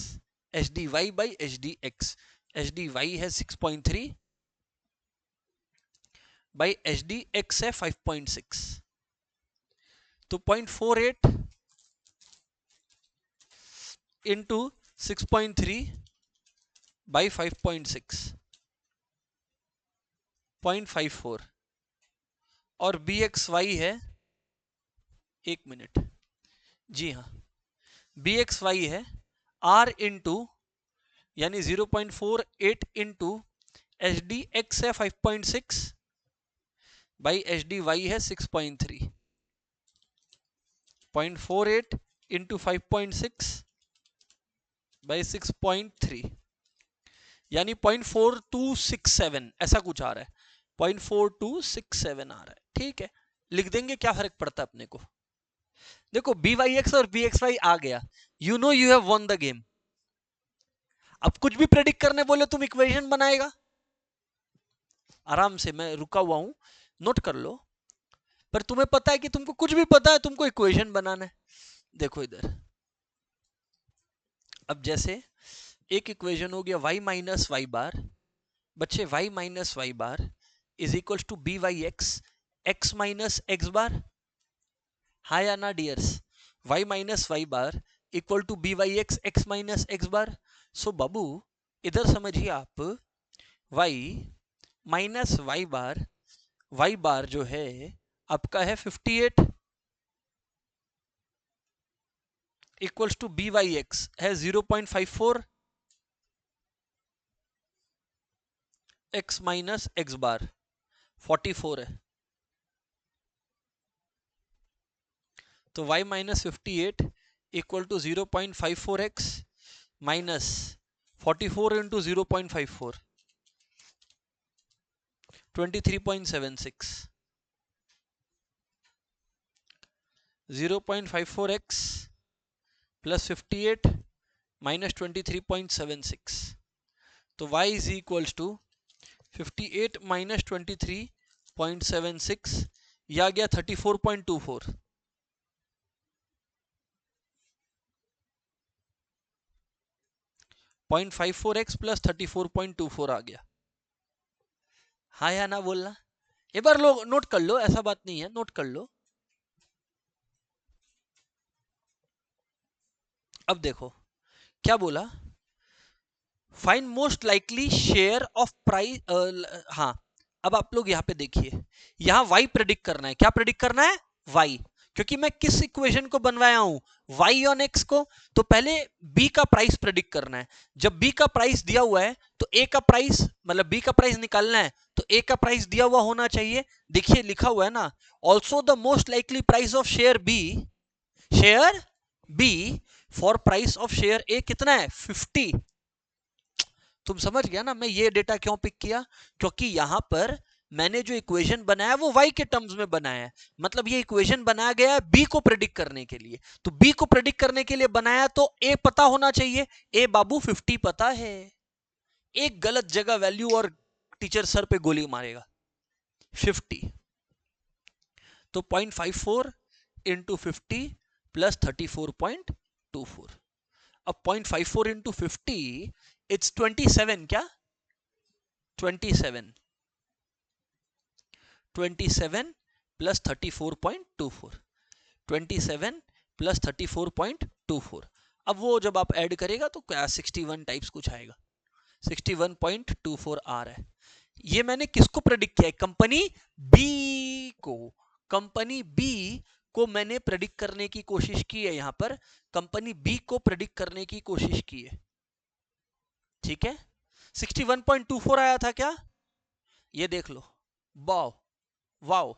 H D Y by H D X, H D Y है 6.3 बाई एच डी एक्स है 5.6, तो 0.48 इंटू 6.3 बाई 5.6, 0.54, और बी एक्स वाई है, एक मिनट, जी हाँ, बी एक्स वाई है आर इंटू, यानी 0.48 इंटू एच डी एक्स है 5.6 बाई एच डी वाई है 6.3, 0.48 इंटू 5.6 बाई 6.3, यानी 0.4267 ऐसा कुछ आ रहा है, 0.4267 आ रहा है, ठीक है, लिख देंगे, क्या फर्क पड़ता है अपने को। देखो बी वाई एक्स और बी एक्स वाई आ गया, you know you have won the game. अब कुछ भी प्रेडिक्ट करने बोले तुम इक्वेशन बनाएगा, आराम से मैं रुका हुआ हूं, नोट कर लो। पर तुम्हें पता है कि तुमको कुछ भी पता है, तुमको इक्वेशन बनाना है। देखो इधर, अब जैसे एक इक्वेशन हो गया y माइनस वाई बार, बच्चे y minus Y bar is equal to B Y x, x minus x bar, हाँ या ना dears, y minus Y bar equal to B Y x, x minus x bar. So बाबू इधर समझिए आप, y माइनस वाई बार जो है आपका है 58 equals to B Y x है 0.54 एक्स माइनस एक्स बार 44 है, तो y minus 58 equal to 0.54x minus 44 into 0.54 23.76 0.54x plus 58 minus 23.76 तो y is equals to 58 minus 23.76 या गया 34.24 0.54x प्लस 34.24 आ गया। हाँ या ना बोलना, एक बार लोग नोट कर लो, ऐसा बात नहीं है, नोट कर लो। अब देखो क्या बोला, find most likely share of price. हाँ, अब आप लोग यहाँ पे देखिए, यहाँ y प्रेडिक्ट करना है। क्या प्रेडिक्ट करना है? y, क्योंकि मैं किस इक्वेशन को बनवाया हूं, y ऑन x को। तो पहले b का प्राइस प्रेडिक्ट करना है। जब b का प्राइस दिया हुआ है तो a का प्राइस, मतलब b का प्राइस निकालना है, तो a का प्राइस दिया हुआ होना चाहिए। देखिए लिखा हुआ है ना, also the most likely price of share b for price of share a कितना है? 50। तुम समझ गया ना मैं ये डेटा क्यों पिक किया? क्योंकि यहां पर मैंने जो इक्वेशन बनाया वो y के टर्म्स में बनाया है। मतलब ये इक्वेशन बनाया गया है b को प्रेडिक्ट करने के लिए। तो b को प्रेडिक्ट करने के लिए बनाया तो a पता होना चाहिए। a बाबू 50 पता है। एक गलत जगह वैल्यू और टीचर सर पे गोली मारेगा। 50 तो 0.54 इंटू 50 प्लस 34.24। अब 0.54 इंटू 50 इट्स 27। क्या? 27 प्लस 34.24 27 प्लस 34.24। अब वो जब आप ऐड करेगा तो क्या 61 टाइप्स कुछ आएगा, 61.24 आ रहा है। ये मैंने किसको प्रेडिक्ट किया है? कंपनी बी को। कंपनी बी को मैंने प्रेडिक्ट करने की कोशिश की है। यहां पर कंपनी बी को प्रेडिक्ट करने की कोशिश की है। ठीक है, 61.24 आया था क्या? ये देख लो, wow wow.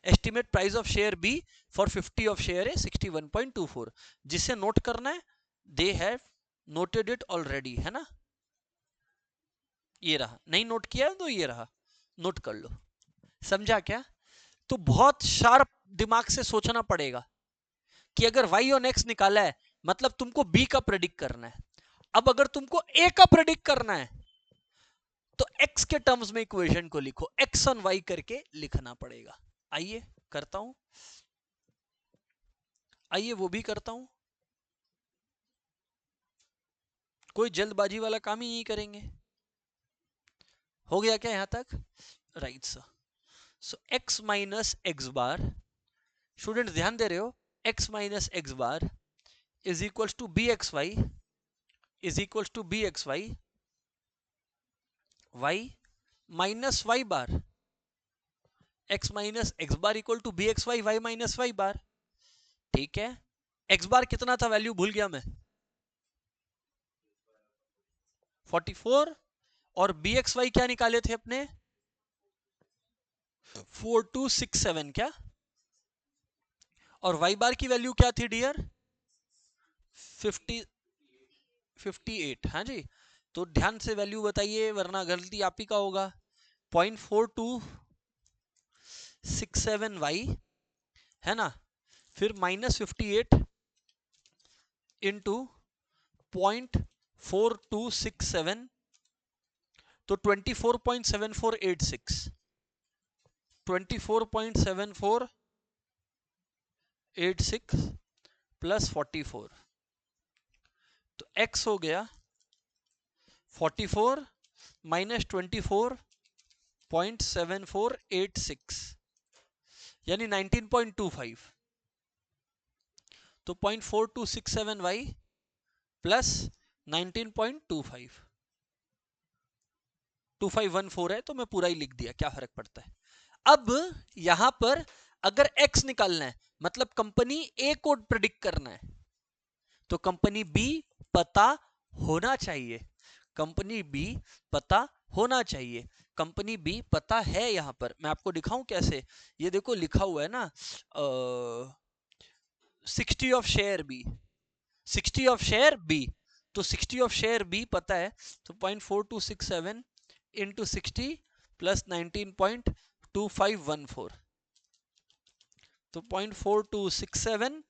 Estimate price of share b for 50 of share है 61.24। जिसे नोट करना है they have noted it already, है ना। ये रहा, नहीं नोट किया तो ये रहा, नोट कर लो। समझा क्या? तो बहुत शार्प दिमाग से सोचना पड़ेगा कि अगर y और x निकाला है मतलब तुमको b का प्रेडिक्ट करना है। अब अगर तुमको a का प्रेडिक्ट करना है तो x के टर्म्स में इक्वेशन को लिखो, x ऑन y करके लिखना पड़ेगा। आइए करता हूं, आइए वो भी करता हूं। कोई जल्दबाजी वाला काम ही नहीं करेंगे। हो गया क्या यहां तक? Right sir. So x minus x bar, student ध्यान दे रहे हो, x minus x bar is equals to B x Y, is equals to B x y, y minus Y bar, x minus x bar equal to B x y, y minus Y bar. ठीक है, x बार कितना था वैल्यू भूल गया मैं, 44, और बी एक्स वाई क्या निकाले थे अपने, 4267। क्या? और वाई बार की वैल्यू क्या थी डियर? 58। हाँ जी, तो ध्यान से वैल्यू बताइए वरना गलती आप ही का होगा। 0.4267y है ना, फिर माइनस 58 इंटू 0.4267 तो 24.7486, 24.7486 प्लस 44 तो x हो गया 44 माइनस 24.7486 यानी 19.25। तो 0.4267y प्लस 19.25, 2514 है तो मैं पूरा ही लिख दिया, क्या फर्क पड़ता है। अब यहां पर अगर x निकालना है मतलब कंपनी ए को प्रेडिक्ट करना है तो कंपनी बी पता होना चाहिए, कंपनी बी पता होना चाहिए। कंपनी बी पता है। यहां पर मैं आपको दिखाऊं कैसे, ये देखो लिखा हुआ है ना, 60 of share B, 60 of share B, तो 60 ऑफ शेयर बी पता है, तो 0.4267 इंटू 60 प्लस 19.2514, तो 0.4267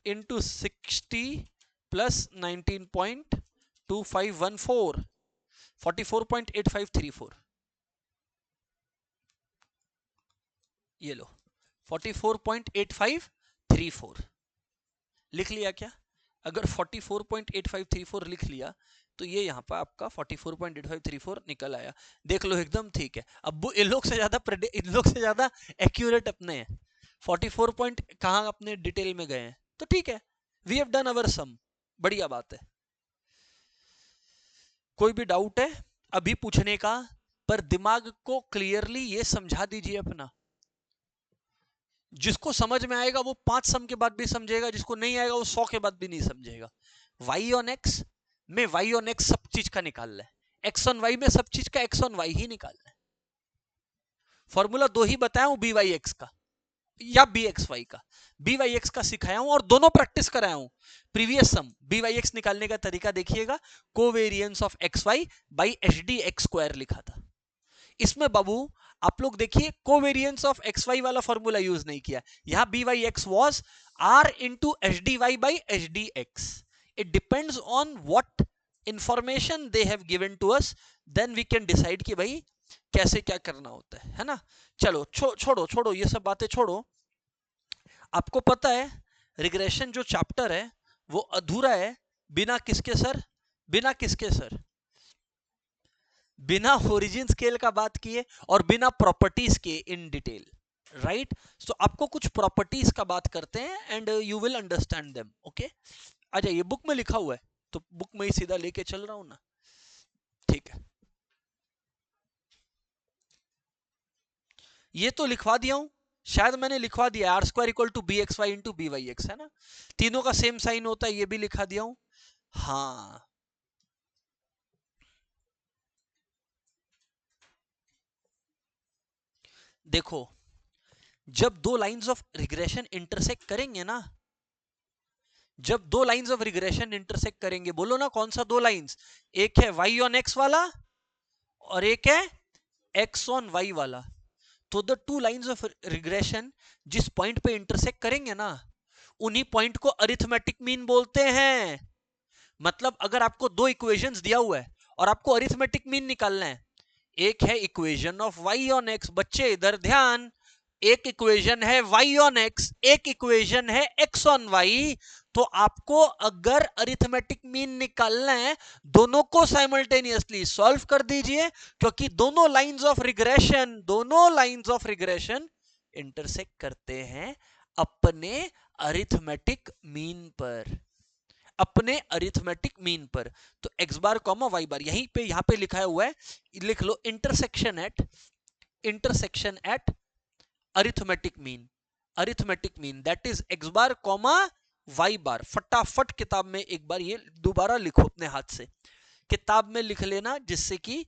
इंटू 60 प्लस 19.2514, 44.8534, ये लो 44.8534 लिख लिया क्या? अगर 44.8534 लिख लिया तो ये यहाँ पर आपका 44.8534 निकल आया, देख लो एकदम ठीक है। अब वो इन लोग से ज्यादा एक्यूरेट अपने हैं, 44 पॉइंट कहाँ अपने डिटेल में गए हैं, तो ठीक है, वी हैव डन अवर सम, बढ़िया बात है। कोई भी डाउट है अभी पूछने का, पर दिमाग को क्लियरली ये समझा दीजिए अपना, जिसको समझ में आएगा वो 5 सम के बाद भी समझेगा, जिसको नहीं आएगा वो 100 के बाद भी नहीं समझेगा। y ऑन x में y ऑन x सब चीज का निकालना है, x ऑन y में सब चीज का x ऑन y ही निकालना है। फॉर्मूला दो ही बताया हूं, by(x) का या bxy का, by(x) का सिखाया हूं और दोनों प्रैक्टिस कराया हूं। प्रीवियस सम by(x) निकालने का तरीका देखिएगा, covariance of xy by hd(x²) लिखा था। इसमें बाबू आप लोग देखिए कोवेरिएंस ऑफ एक्स वाई वाला फॉर्मूला यूज नहीं किया, यहां B Y X was R into H D Y by H D X. It depends on what information they have given to us, then we can decide कि भाई कैसे क्या करना होता है ना। चलो छोड़ो छोड़ो ये सब बातें छोड़ो। आपको पता है रिग्रेशन जो चैप्टर है वो अधूरा है बिना किसके सर, बिना किसके सर, बिना ओरिजिन स्केल का बात किए और बिना प्रॉपर्टीज के इन डिटेल, राइट। सो आपको कुछ प्रॉपर्टीज का बात करते हैं and you will understand them, okay. आ जाइए, बुक में लिखा हुआ है तो बुक में ही सीधा लेके चल रहा हूं ना, ठीक है। ये तो लिखवा दिया हूं, शायद मैंने लिखवा दिया R square equal to B x Y into B Y x, है ना, तीनों का सेम साइन होता है, ये भी लिखा दिया हूं। हाँ देखो, जब दो लाइंस ऑफ रिग्रेशन इंटरसेक्ट करेंगे ना, जब दो लाइंस ऑफ रिग्रेशन इंटरसेक्ट करेंगे, बोलो ना कौन सा दो लाइंस, एक है y ऑन x वाला और एक है x ऑन y वाला, तो the two lines of regression जिस पॉइंट पे इंटरसेक्ट करेंगे ना, उन्हीं पॉइंट को अरिथमेटिक मीन बोलते हैं। मतलब अगर आपको दो इक्वेशंस दिया हुआ है और आपको अरिथमेटिक मीन निकालना है, एक है equation of y on x, बच्चे इधर ध्यान, एक इक्वेशन है y ऑन x, एक इक्वेशन है x ऑन y, तो आपको अगर अरिथमेटिक मीन निकालना है दोनों को साइमल्टेनियसली सॉल्व कर दीजिए, क्योंकि दोनों लाइंस ऑफ रिग्रेशन इंटरसेक्ट करते हैं अपने अरिथमेटिक मीन पर, अपने अरिथमेटिक मीन पर। तो x bar comma y bar यहीं पे यहां पे लिखा हुआ है, लिख लो intersection at arithmetic mean that is x bar comma y bar. फटाफट किताब में एक बार ये दोबारा लिखो अपने हाथ से, किताब में लिख लेना जिससे कि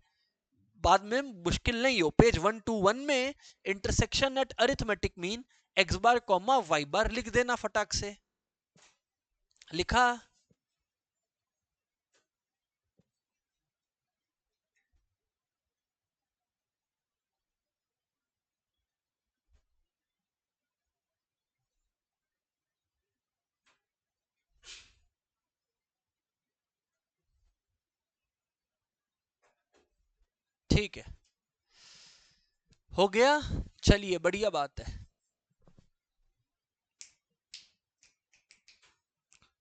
बाद में मुश्किल नहीं हो। पेज 121 में intersection at arithmetic mean x bar comma y bar लिख देना फटाक से, लिखा। ठीक है, हो गया, चलिए बढ़िया बात है।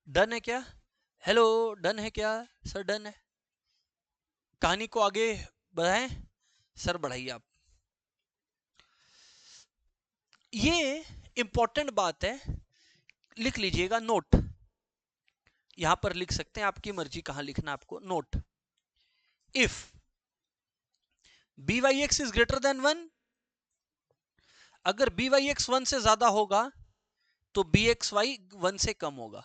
डन है क्या? हेलो, डन है क्या सर? डन है, कहानी को आगे बढ़ाएं सर? बढ़ाइए आप। ये इंपॉर्टेंट बात है, लिख लीजिएगा नोट, यहां पर लिख सकते हैं, आपकी मर्जी कहां लिखना आपको। Note, if by(x) is greater than 1, अगर by(x) 1 से ज्यादा होगा तो bxy 1 से कम होगा,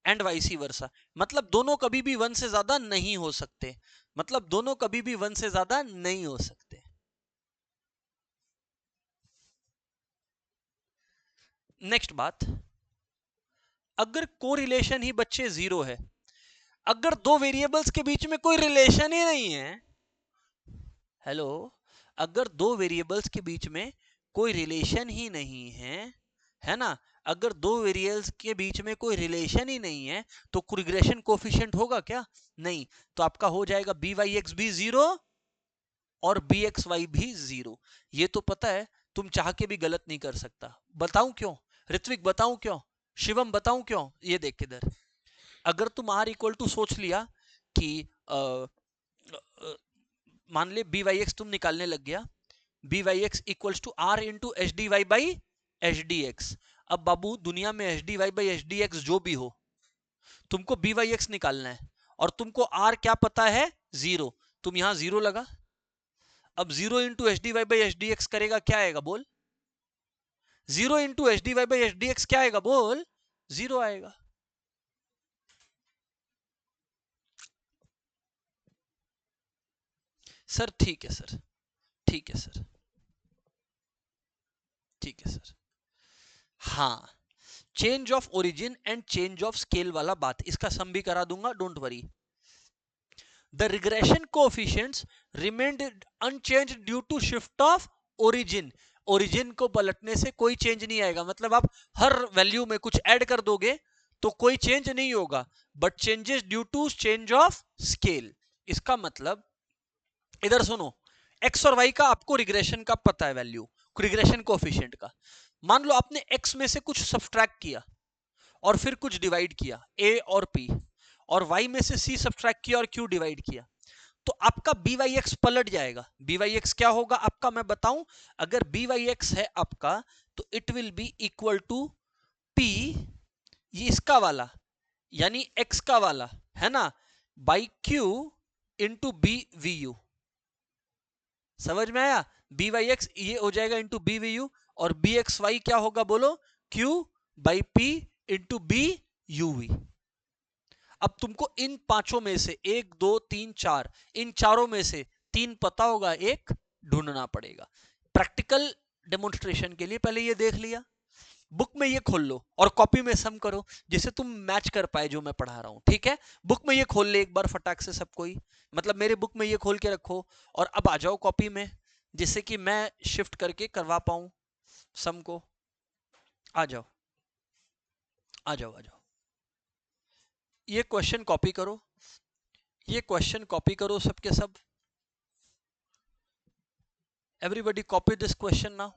एंड वाइसी वर्सा। मतलब दोनों कभी भी 1 से ज्यादा नहीं हो सकते, मतलब दोनों कभी भी 1 से ज्यादा नहीं हो सकते। नेक्स्ट बात, अगर कोरिलेशन ही बच्चे जीरो है, अगर दो वेरिएबल्स के बीच में कोई रिलेशन ही नहीं है, हेलो, अगर दो वेरिएबल्स के बीच में कोई रिलेशन ही नहीं है ना, अगर दो वेरिएबल्स के बीच में कोई रिलेशन ही नहीं है तो रिग्रेशन कोफिशिएंट होगा क्या? नहीं। तो आपका हो जाएगा बी वाई एक्स भी जीरो और बी एक्स वाई भी जीरो। ये तो पता है, तुम चाह के भी गलत नहीं कर सकता। बताऊं क्यों? ऋत्विक बताऊं क्यों? शिवम बताऊं क्यों? ये देख इधर, अगर तुम आर इक्वल टू सोच लिया कि मान ले बी वाई एक्स तुम निकालने लग गया, B Y X equals to R into H D Y by H D X. अब बाबू दुनिया में H D Y by H D X जो भी हो, तुमको बी वाई एक्स निकालना है और तुमको आर क्या पता है? जीरो। तुम यहां जीरो लगा, अब zero into H D Y by H D X करेगा, क्या आएगा बोल? Zero into H D Y by H D X क्या आएगा बोल? जीरो आएगा। सर ठीक है सर, ठीक है सर, ठीक है सर। हाँ, change of origin and change of scale वाला बात, इसका सम भी करा दूंगा, don't worry. The regression coefficients remained unchanged due to shift of origin. Origin को पलटने से कोई चेंज नहीं आएगा, मतलब आप हर वैल्यू में कुछ ऐड कर दोगे तो कोई चेंज नहीं होगा, but changes due to change of scale. इसका मतलब इधर सुनो, एक्स और वाई का आपको रिग्रेशन का पता है वैल्यू, रिग्रेशन कोएफिशिएंट का। मान लो आपने एक्स में से कुछ सब्सट्रैक्ट किया और फिर कुछ डिवाइड किया, ए और पी, और वाई में से सी सब्सट्रैक्ट किया और क्यू डिवाइड किया, तो आपका बी वाई एक्स पलट जाएगा। बी वाई एक्स क्या होगा आपका, मैं बताऊं, अगर बी वाई एक्स है आपका तो it will be equal to P, ये इसका वाला यानी एक्स का वाला है ना, by Q into B we U. समझ में आया? बी वाई एक्स ये हो जाएगा इंटू बी वी यू, और बी एक्स वाई क्या होगा बोलो? Q by P into B U V. अब तुमको इन पांचों में से एक दो तीन चार, इन चारों में से तीन पता होगा, एक ढूंढना पड़ेगा। प्रैक्टिकल डेमोन्स्ट्रेशन के लिए पहले ये देख लिया, बुक में ये खोल लो और कॉपी में सम करो जिससे तुम मैच कर पाए जो मैं पढ़ा रहा हूं, ठीक है? बुक में ये खोल ले एक बार फटाक से सब कोई, मतलब मेरे बुक में ये खोल के रखो और अब आ जाओ कॉपी में, जिससे कि मैं शिफ्ट करके करवा पाऊं सम को। आ जाओ आ जाओ आ जाओ, ये क्वेश्चन कॉपी करो, ये क्वेश्चन कॉपी करो सबके सब। Everybody copy this question now.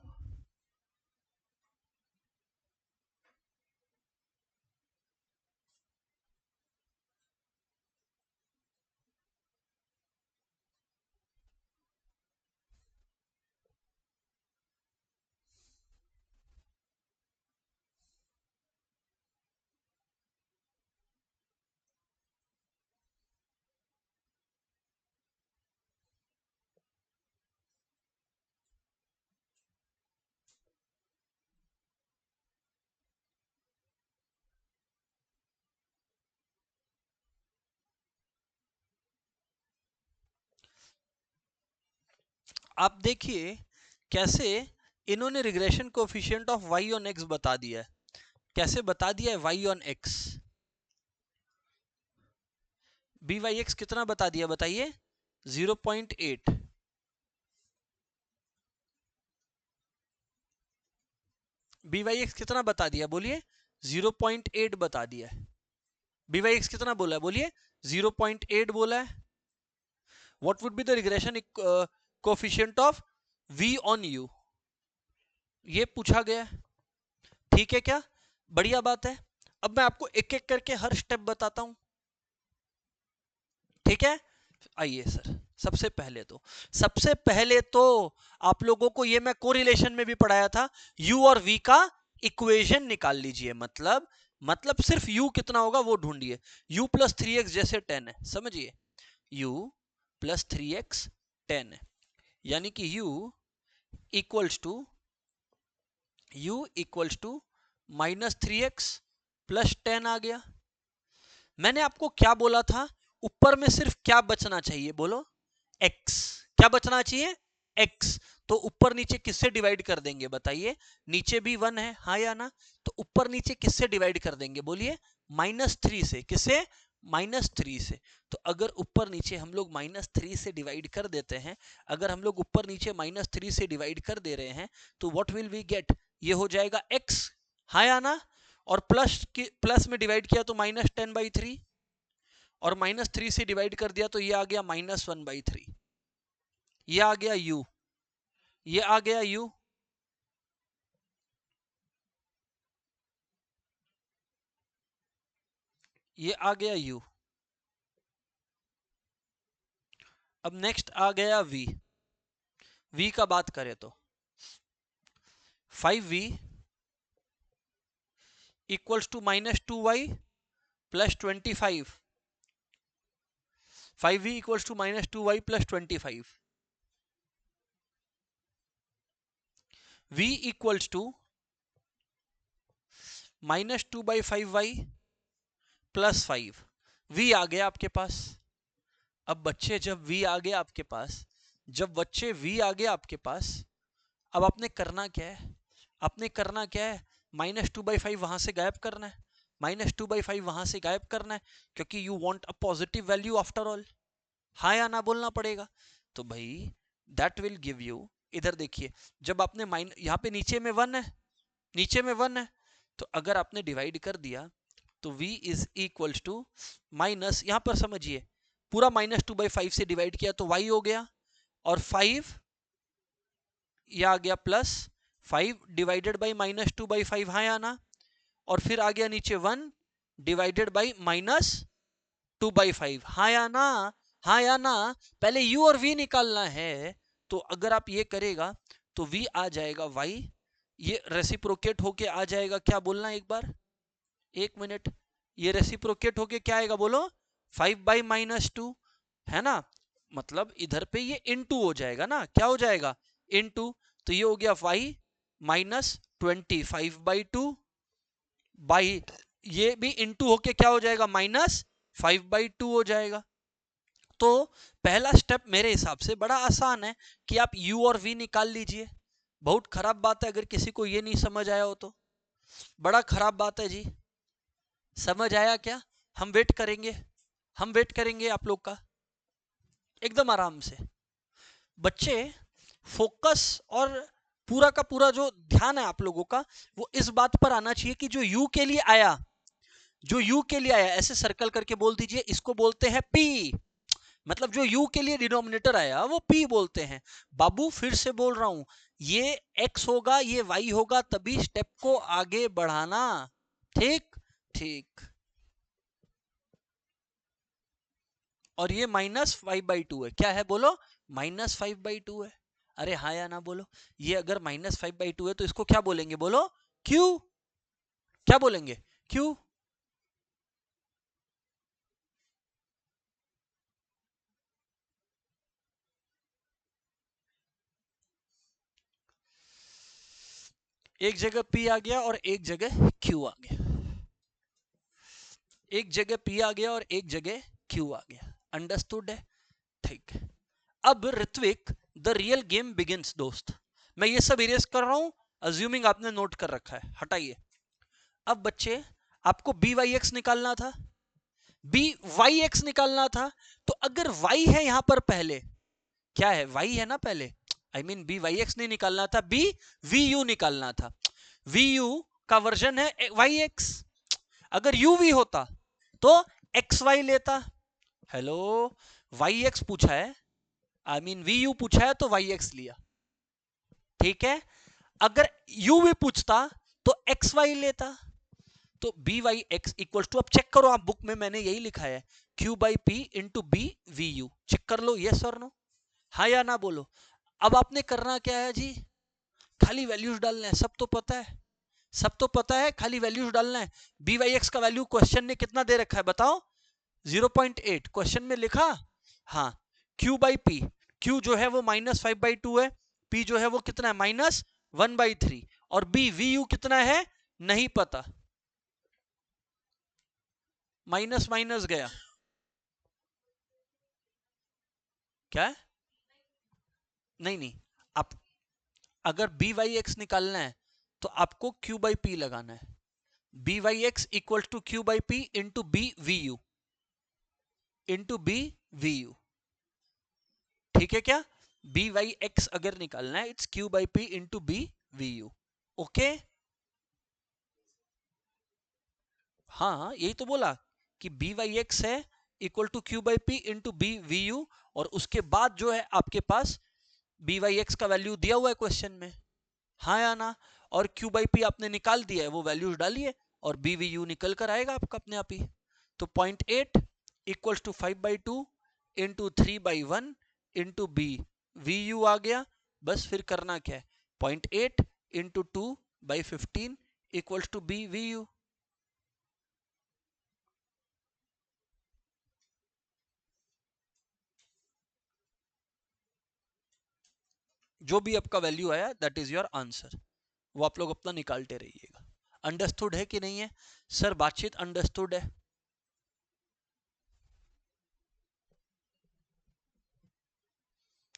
आप देखिए कैसे इन्होंने regression coefficient of y on x बता दिया है। कैसे बता दिया है y on x? B Y x कितना बता दिया बताइए? 0.8। बी वाई एक्स कितना बता दिया बोलिए? 0.8 बता दिया है। बी वाई एक्स कितना बोला है बोलिए? 0.8 बोला है। What would be the regression coefficient of v on u, ये पूछा गया है, ठीक है क्या? बढ़िया बात है। अब मैं आपको एक एक करके हर स्टेप बताता हूं, ठीक है? आइए सर, सबसे पहले तो आप लोगों को ये मैं कोरिलेशन में भी पढ़ाया था, u और v का इक्वेशन निकाल लीजिए। मतलब सिर्फ u कितना होगा वो ढूंढिए। u प्लस 3x जैसे 10 है, समझिए, u प्लस 3x 10 है, यानी कि u equals to -3x plus 10 आ गया। मैंने आपको क्या बोला था? ऊपर में सिर्फ क्या बचना चाहिए बोलो? x। क्या बचना चाहिए? x, तो ऊपर नीचे किससे डिवाइड कर देंगे बताइए? नीचे भी 1 है, हाँ या ना? तो ऊपर नीचे किससे डिवाइड कर देंगे बोलिए? -3 से। किससे? -3 से। तो अगर ऊपर नीचे हम लोग -3 से डिवाइड कर देते हैं, अगर हम लोग ऊपर नीचे -3 से डिवाइड कर दे रहे हैं, तो व्हाट विल वी गेट? ये हो जाएगा x, हाँ या ना? और प्लस में डिवाइड किया तो -10/3, और -3 से डिवाइड कर दिया तो ये आ गया -1/3। ये आ गया u, ये आ गया u। ये आ गया u। अब नेक्स्ट आ गया v। v का बात करें तो 5v equals to -2y plus 25। 5v equals to -2y plus 25। v equals to -2/5y plus 5। v आ गया आपके पास। अब बच्चे जब v आ गया आपके पास, जब बच्चे v आ गया आपके पास, अब आपने करना क्या है? आपने करना क्या है? -2/5 वहां से गायब करना है। -2/5 वहां से गायब करना है, क्योंकि you want a positive value after all. हाँ या ना बोलना पड़ेगा। तो भाई दैट विल गिव यू, इधर देखिए, जब आपने यहाँ पे नीचे में 1 है, नीचे में 1 है, तो अगर आपने डिवाइड कर दिया तो v is equals to minus, यहां पर समझिए, पूरा -2/5 से डिवाइड किया तो y हो गया, और 5 ये आ गया प्लस 5 डिवाइडेड बाई -2/5, हाँ या ना? और फिर आ गया नीचे 1 डिवाइडेड बाई -2/5, हाँ या ना? हाँ या ना? पहले u और v निकालना है। तो अगर आप ये करेगा तो v आ जाएगा y, ये रेसिप्रोकेट होके आ जाएगा, क्या बोलना एक बार, 1 मिनट, ये रेसिप्रोकेट होके क्या आएगा बोलो? 5/-2, है ना? मतलब इधर पे ये इनटू हो जाएगा ना, क्या हो जाएगा? इनटू। तो ये हो गया y -25/2 बाई, ये भी इनटू होके क्या हो जाएगा? -5/2 हो जाएगा। तो पहला स्टेप मेरे हिसाब से बड़ा आसान है कि आप u और v निकाल लीजिए। बहुत खराब बात है अगर किसी को ये नहीं समझ आया हो तो, बड़ा खराब बात है जी। समझ आया क्या? हम वेट करेंगे, हम वेट करेंगे आप लोग का, एकदम आराम से। बच्चे फोकस और पूरा का पूरा जो ध्यान है आप लोगों का, वो इस बात पर आना चाहिए कि जो u के लिए आया, जो u के लिए आया, ऐसे सर्कल करके बोल दीजिए, इसको बोलते हैं p। मतलब जो u के लिए डिनोमिनेटर आया वो p बोलते हैं। बाबू फिर से बोल रहा हूं, ये x होगा, ये y होगा, तभी स्टेप को आगे बढ़ाना। ठीक ठीक। और ये -5/2 है, क्या है बोलो? -5/2 है। अरे हाँ या ना बोलो? ये अगर -5/2 है तो इसको क्या बोलेंगे बोलो? q। क्या बोलेंगे? q। एक जगह p आ गया और एक जगह q आ गया, एक जगह p आ गया और एक जगह q आ गया। अंडरस्टूड है? ठीक है। अब Ritvik, the real game begins दोस्त। मैं ये सब इरेज कर रहा हूं, अज्यूमिंग आपने नोट कर रखा है, हटाइए। अब बच्चे, आपको बी वाई एक्स निकालना था, बी वाई एक्स निकालना था। तो अगर y है यहां पर पहले, क्या है? y है ना पहले, I mean B Y X नहीं निकालना था, बी वी यू निकालना था। वी यू का वर्जन है वाई एक्स। अगर यू वी होता तो एक्स वाई लेता। हेलो, वाई एक्स पूछा है, आई मीन वी यू पूछा है तो वाई एक्स लिया, ठीक है। अगर यू वी पूछता तो एक्स वाई लेता। तो B Y X equal to, अब चेक करो, आप बुक में मैंने यही लिखा है, Q by P into B we U. Check कर लो, यस और नो, हाँ या ना बोलो। अब आपने करना क्या है जी? खाली वैल्यूज डालना है, सब तो पता है, सब तो पता है, खाली वैल्यूज डालना है। बी वाई एक्स का वैल्यू क्वेश्चन ने कितना दे रखा है बताओ? 0.8 क्वेश्चन में लिखा। हाँ, क्यू बाई पी, क्यू जो है वो -5/2 है, पी जो है वो कितना है? -1/3। और बी वी यू कितना है? नहीं पता, माइनस माइनस गया, क्या है? नहीं नहीं, आप अगर बी वाई एक्स निकालना है तो आपको क्यू बाई पी लगाना है। B Y X equal to Q by P into B we U, into B we U. ठीक है क्या? बी वाई एक्स अगर निकालना है, it's Q by P into B we U. Okay, हाँ यही तो बोला कि बी वाई एक्स है equal to Q by P into B we U, और उसके बाद जो है आपके पास बी वाई एक्स का वैल्यू दिया हुआ है क्वेश्चन में, हाँ या ना? और क्यू बाई पी आपने निकाल दिया है, वो वैल्यूज डालिए और बी वी यू निकल कर आएगा आपका अपने आप ही। तो 0.8 equals to 5/2 into 3/1 into B we u आ गया। बस फिर करना क्या है, 0.8 into 2/15 equals to b we u. जो भी आपका वैल्यू आया दैट इज योर आंसर, वो आप लोग अपना निकालते रहिएगा। अंडरस्टूड है कि नहीं है सर? बातचीत अंडरस्टूड है?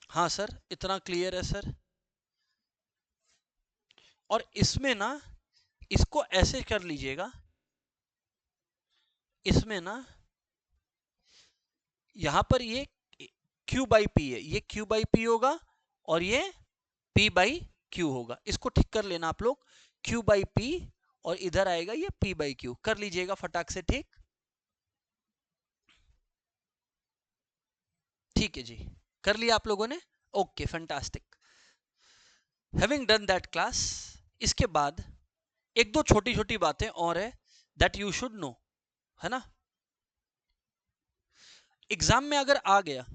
हाँ सर, इतना क्लियर है सर। और इसमें ना, इसको ऐसे कर लीजिएगा, इसमें ना यहां पर ये Q बाई पी है, ये Q बाई पी होगा और ये P बाई क्यू होगा। इसको ठीक कर लेना आप लोग, Q बाई पी और इधर आएगा ये P बाई क्यू। कर लीजिएगा फटाक से, ठीक? ठीक है जी, कर लिया आप लोगों ने? Okay, fantastic. Having done that class, इसके बाद एक दो छोटी छोटी बातें और है दैट यू शुड नो, है ना? एग्जाम में अगर आ गया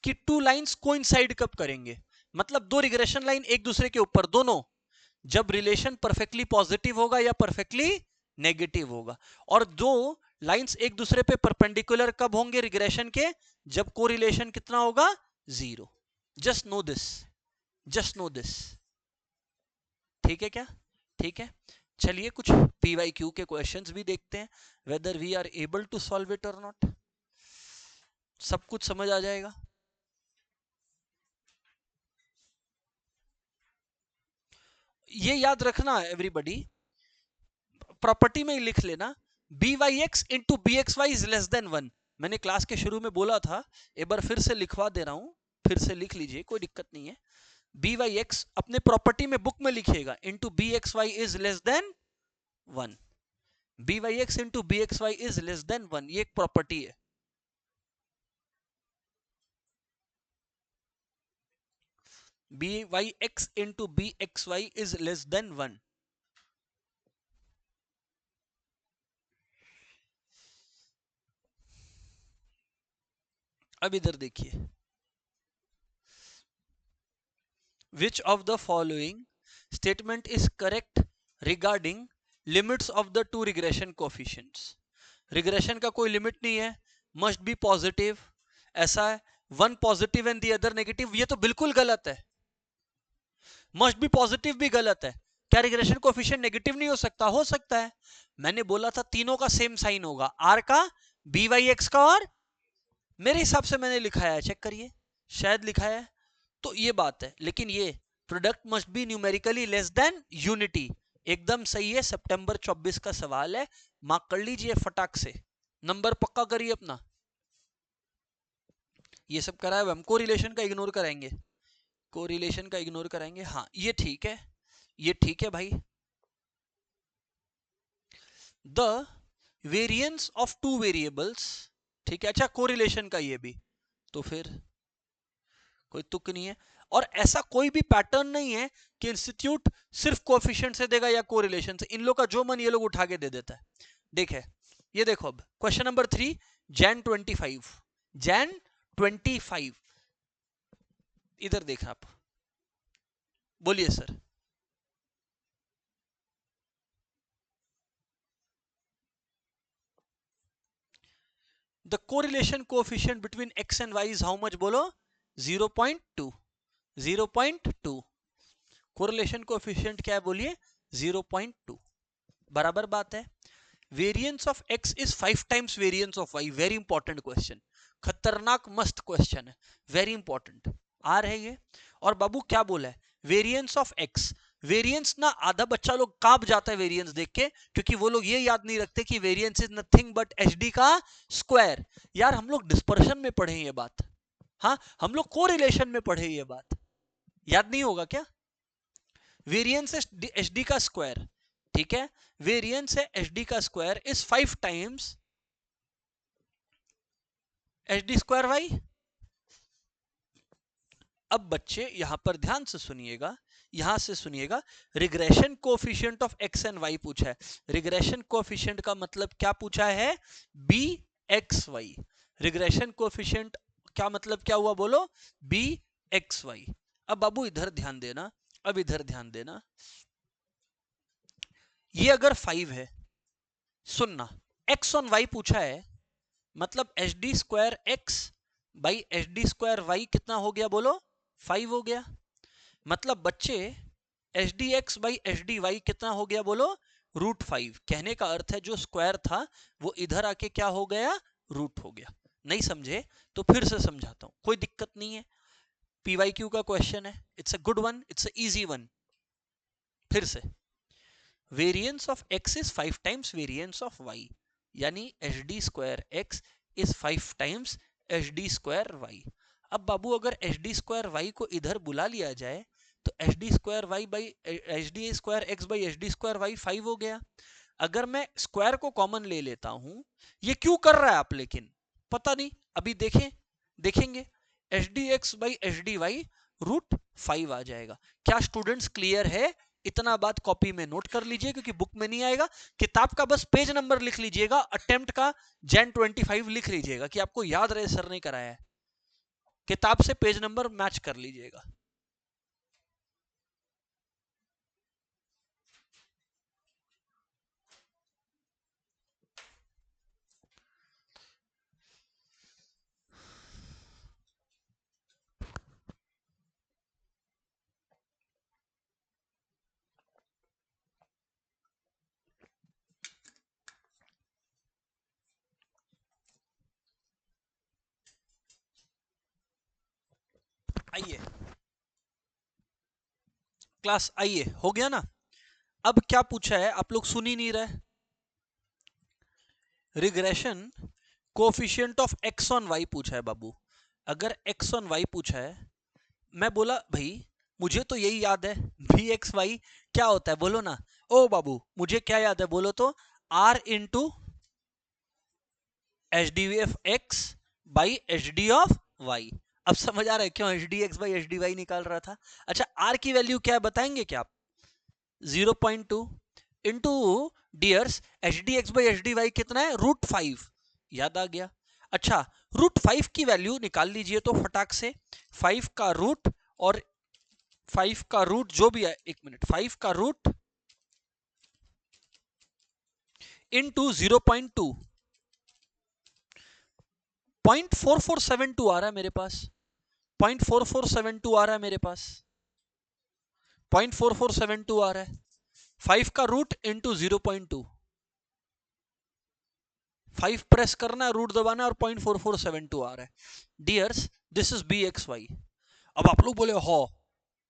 कि टू लाइंस कोइंसाइड कब करेंगे, मतलब दो रिग्रेशन लाइन एक दूसरे के ऊपर, दोनों जब रिलेशन परफेक्टली पॉजिटिव होगा या परफेक्टली नेगेटिव होगा। और दो लाइंस एक दूसरे पे परपेंडिकुलर कब होंगे रिग्रेशन के, जब कोरिलेशन कितना होगा, 0। Just know this, just know this. ठीक है क्या? ठीक है, चलिए कुछ पी वाई क्यू के क्वेश्चंस भी देखते हैं, whether we are able to solve it और नॉट। सब कुछ समझ आ जाएगा। ये याद रखना एवरीबॉडी, प्रॉपर्टी में ही लिख लेना, B Y x into B x Y is less than 1। मैंने क्लास के शुरू में बोला था, एक बार फिर से लिखवा दे रहा हूं, फिर से लिख लीजिए, कोई दिक्कत नहीं है। बी वाई एक्स अपने प्रॉपर्टी में बुक में लिखिएगा, into B x Y is less than 1। B Y x into B x Y is less than 1, ये एक प्रॉपर्टी है। B Y x into B x Y is less than 1। अब इधर देखिए, which of the following statement is correct regarding limits of the two regression coefficients? Regression का कोई लिमिट नहीं है, मस्ट बी पॉजिटिव, ऐसा है, one positive and the other negative, ये तो बिल्कुल गलत है। मस्ट बी पॉजिटिव भी गलत है। क्या रिग्रेशन कोएफिशिएंट नेगेटिव नहीं हो सकता? हो सकता है। मैंने बोला था तीनों का सेम साइन होगा, आर का, बी वाई एक्स का, और मेरे हिसाब से मैंने लिखा है, चेक करिए, शायद लिखा है, तो ये बात है। लेकिन ये product must be numerically less than unity, एकदम सही है। सितंबर 24 का सवाल है, मार्क कर लीजिए फटाक से, नंबर पक्का करिए अपना। ये सब करा है, हम कोरिलेशन का इग्नोर कराएंगे, कोरिलेशन का इग्नोर कराएंगे। हाँ ये ठीक है, ये ठीक है भाई। The variance of two variables, ठीक है, अच्छा कोरिलेशन का ये भी, तो फिर कोई तुक नहीं है। और ऐसा कोई भी पैटर्न नहीं है कि इंस्टीट्यूट सिर्फ कोएफिशिएंट से देगा या कोरिलेशन से, इन लोग का जो मन ये लोग उठा के दे देता है। देखे, ये देखो अब क्वेश्चन नंबर 3, जैन 25, जैन 25, इधर देखा आप, बोलिए sir. The correlation coefficient between X and Y is how much, बोलो? 0.2, 0.2। कोरिलेशन कोएफिशिएंट क्या है, बोलिए? 0.2, बराबर बात है। Variance of x is 5 times variance of Y, very important question, खतरनाक मस्त क्वेश्चन है, वेरी इंपॉर्टेंट। आर है ये। और बाबू क्या बोला है, वेरिएंस ऑफ एक्स। वेरिएंस ना आधा बच्चा लोग कांप जाता है वेरिएंस देख के, क्योंकि वो लोग ये याद नहीं रखते कि variance is nothing but H D का स्क्वायर। यार हम लोग डिस्पर्शन में पढ़े ये बात, हाँ हम लोग कोरिलेशन में पढ़े ये बात, याद नहीं होगा क्या? वेरिएंस है एच डी का स्क्वायर, ठीक है, वेरिएंस है एच डी का square is 5 times H D square Y. अब बच्चे यहां पर ध्यान से सुनिएगा, यहां से सुनिएगा, regression coefficient of X and Y पूछा है। रिग्रेशन कोफिशिएंट का मतलब क्या पूछा है, B x Y. Regression coefficient क्या मतलब क्या हुआ बोलो, बी एक्स वाई। अब बाबू इधर ध्यान देना, अब इधर ध्यान देना, ये अगर 5 है, सुनना, एक्स ऑन वाई पूछा है, मतलब H D square X by H D square Y कितना हो गया बोलो, 5 हो गया। मतलब बच्चे H D X by H D Y कितना हो गया बोलो, √5। कहने का अर्थ है जो स्क्वायर था वो इधर आके क्या हो गया, रूट हो गया। नहीं समझे तो फिर से समझाता हूं, कोई दिक्कत नहीं है, पीवाईक्यू का क्वेश्चन है, it's a good one, it's a easy one. फिर से, variance of x is 5 times variance of Y, यानी h D square x is 5 times H D square Y. अब बाबू अगर एच डी स्क्वायर वाई को इधर बुला लिया जाए तो H D square Y by H D square X by H D square Y 5 हो गया। अगर मैं स्क्वायर को कॉमन ले लेता हूं, ये क्यों कर रहा है आप, लेकिन पता नहीं, अभी देखें, देखेंगे, H D X by H D Y √5 आ जाएगा। क्या स्टूडेंट्स क्लियर है? इतना बात कॉपी में नोट कर लीजिए, क्योंकि बुक में नहीं आएगा। किताब का बस पेज नंबर लिख लीजिएगा, अटेम्प्ट का Jan 25 लिख लीजिएगा कि आपको याद रहे सर ने कराया है, किताब से पेज नंबर मैच कर लीजिएगा। आइए क्लास, आइए, हो गया ना। अब क्या पूछा है, आप लोग सुन ही नहीं रहे। Regression coefficient of X on Y पूछा है बाबू। अगर एक्स ऑन वाई पूछा है, मैं बोला भाई मुझे तो यही याद है, भी एक्स वाई क्या होता है बोलो ना। ओ बाबू मुझे क्या याद है बोलो तो, R into H D F X by H D of Y. अब समझ आ रहा है क्यों H D X by H D Y निकाल रहा था। अच्छा आर की वैल्यू क्या है बताएंगे क्या आप, 0.2 into dears H D X by H D Y कितना है, √5, याद आ गया। अच्छा √5 की वैल्यू निकाल लीजिए तो फटाक से, 5 का रूट और 5 का रूट जो भी है, एक मिनट, 5 का रूट इंटू 0.2, 0.4472 आ रहा है मेरे पास, 0.4472 आ रहा है मेरे पास, 0.4472 आ रहा है। 5 का रूट इंटू 0.2, 5 प्रेस करना है, रूट दबाना और 0.4472 आ रहा है। Dears this is B x Y. अब आप लोग बोले हो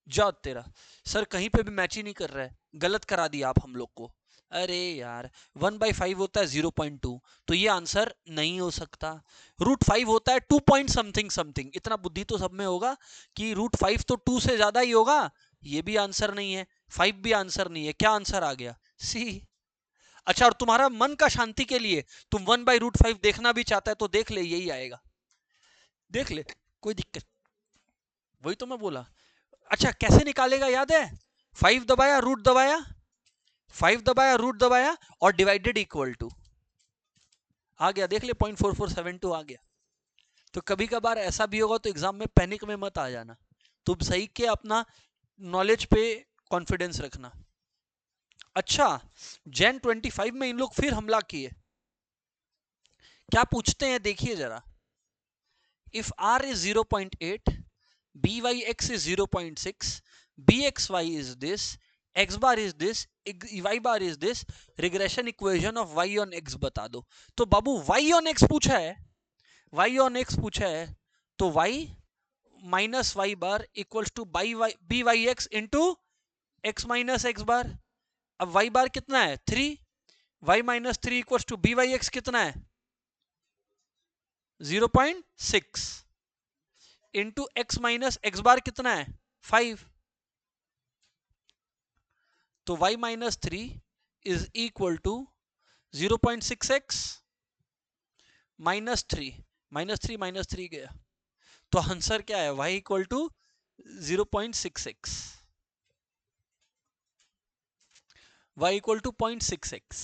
जा तेरा सर कहीं पे भी मैच ही नहीं कर रहा है, गलत करा दिया आप हम लोग को। अरे यार 1/5 होता है 0.2, तो ये आंसर नहीं हो सकता। √5 होता है 2 पॉइंट समथिंग समथिंग, इतना बुद्धि तो सब में होगा कि √5 तो 2 से ज्यादा ही होगा। ये भी आंसर नहीं है, 5 भी आंसर नहीं है, क्या आंसर आ गया, सी। अच्छा और तुम्हारा मन का शांति के लिए तुम 1/√5 देखना भी चाहता है तो देख ले, यही आएगा, देख ले, कोई दिक्कत, वही तो मैं बोला। अच्छा कैसे निकालेगा याद है, 5 दबाया रूट दबाया, 5 दबाया रूट दबाया और डिवाइडेड इक्वल टू, आ गया, देख ले 0.4472 आ गया। तो कभी कभार ऐसा भी होगा तो एग्जाम में पैनिक में मत आ जाना, तुम सही के अपना नॉलेज पे कॉन्फिडेंस रखना। अच्छा Jan 25 में इन लोग फिर हमला किए, क्या पूछते हैं देखिए जरा, if r is 0.8, byx is 0.6, bxy is this, x bar is this, y bar is this, regression equation of y on x बता दो। तो बाबू y on x पूछा है, y on x पूछा है, तो y minus Y bar equals to B Y x into x minus x bar. अब वाई बार कितना है 3, y minus 3 equals to B Y x कितना है 0.6 into x minus x bar कितना है 5। तो y minus 3 is equal to 0.6x minus three गया, तो आंसर क्या है y equal to 0.6x, y equal to 0.6x।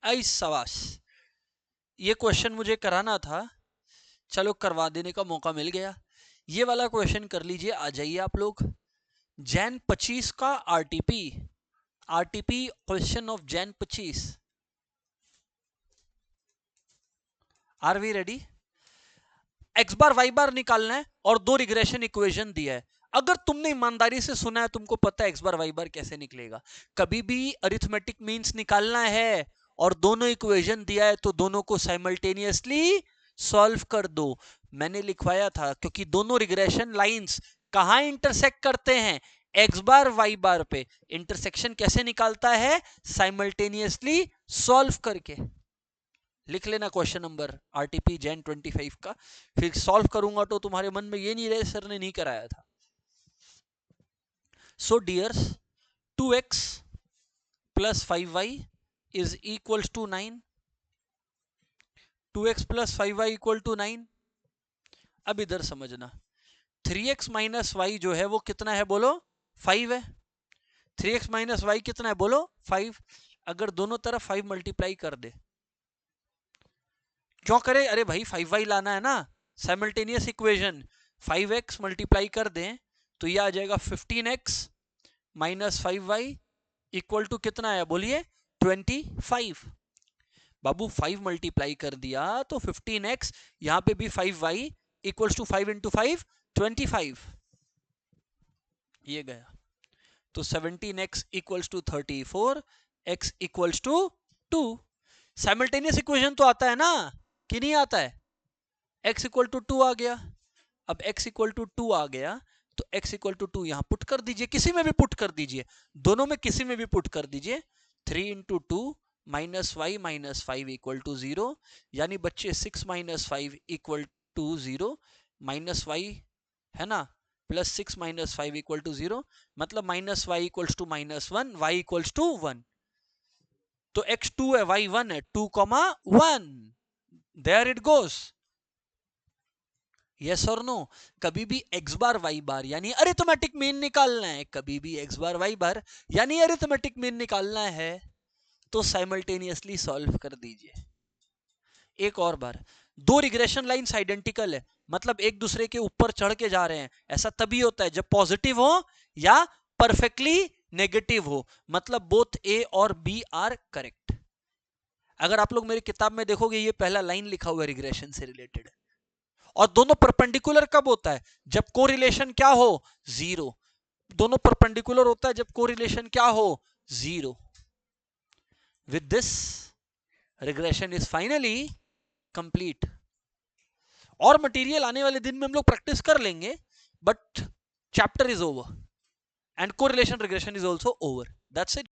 आई शाबाश, ये क्वेश्चन मुझे कराना था, चलो करवा देने का मौका मिल गया। ये वाला क्वेश्चन कर लीजिए, आ जाइए आप लोग। जैन 25 का RTP question of Jan 25। Are we ready? X bar y bar निकालना है और दो रिग्रेशन इक्वेशन दिया है। अगर तुमने ईमानदारी से सुना है, तुमको पता है एक्स बार वाई बार कैसे निकलेगा। कभी भी अरिथमेटिक मीन्स निकालना है और दोनों इक्वेशन दिया है तो दोनों को साइमल्टेनियसली सॉल्व कर दो। मैंने लिखवाया था क्योंकि दोनों रिग्रेशन लाइंस कहां इंटरसेक्ट करते हैं, एक्स बार वाई बार पे। इंटरसेक्शन कैसे निकालता है, साइमल्टेनियसली सॉल्व करके। लिख लेना क्वेश्चन नंबर आरटीपी जैन 25 का, फिर सॉल्व करूंगा तो तुम्हारे मन में ये नहीं रहे सर ने नहीं कराया था। So dears, 2x plus 5y is equals to 9। 2x plus 5y equal to 9। अब इधर समझना, 3x माइनस वाई जो है वो कितना है बोलो, 5 है। 3x माइनस वाई कितना है बोलो, 5। अगर दोनों तरफ 5 मल्टीप्लाई कर दे, क्यों करे, अरे भाई 5y लाना है ना, साइमल्टेनियस इक्वेशन। 5x मल्टीप्लाई कर दें तो ये आ जाएगा 15x minus 5y equal to कितना है बोलिए, 25। बाबू 5 मल्टीप्लाई कर दिया तो 15x, यहां पे भी 5y इक्वल्स टू 5 इंटू 5 25, ये गया। तो 17x equals to 34, x equals to 2। Simultaneous equation तो आता है ना कि नहीं आता है, x इक्वल टू 2 आ गया। अब x इक्वल टू 2 आ गया तो x इक्वल टू 2 यहां पुट कर दीजिए, किसी में भी पुट कर दीजिए, दोनों में किसी में भी पुट कर दीजिए। 3 into 2 minus Y minus 5 equal to 0, यानी बच्चे 6 minus 5 equal to 0, minus Y है ना, प्लस 6 माइनस 5 इक्वल टू 0, मतलब minus Y equals to minus 1, Y equals to 1। तो x 2 है, y 1 है, 2,1, देयर इट गोस। यस और नो? कभी भी एक्स बार वाई बार यानी अरिथमेटिक मीन निकालना है, कभी भी एक्स बार वाई बार यानी अरिथमेटिक मीन निकालना है तो साइमल्टेनियसली सॉल्व कर दीजिए। एक और बार, दो रिग्रेशन लाइंस आइडेंटिकल है, मतलब एक दूसरे के ऊपर चढ़ के जा रहे हैं, ऐसा तभी होता है जब पॉजिटिव हो या परफेक्टली नेगेटिव हो, मतलब बोथ ए और बी आर करेक्ट। अगर आप लोग मेरी किताब में देखोगे, ये पहला लाइन लिखा हुआ है रिग्रेशन से रिलेटेड। और दोनों परपेंडिकुलर कब होता है, जब कोरिलेशन क्या हो, 0। दोनों परपेंडिकुलर होता है जब कोरिलेशन क्या हो, 0। With this regression is finally complete. और मटेरियल आने वाले दिन में हम लोग प्रैक्टिस कर लेंगे, but chapter is over and correlation regression is also over. That's it.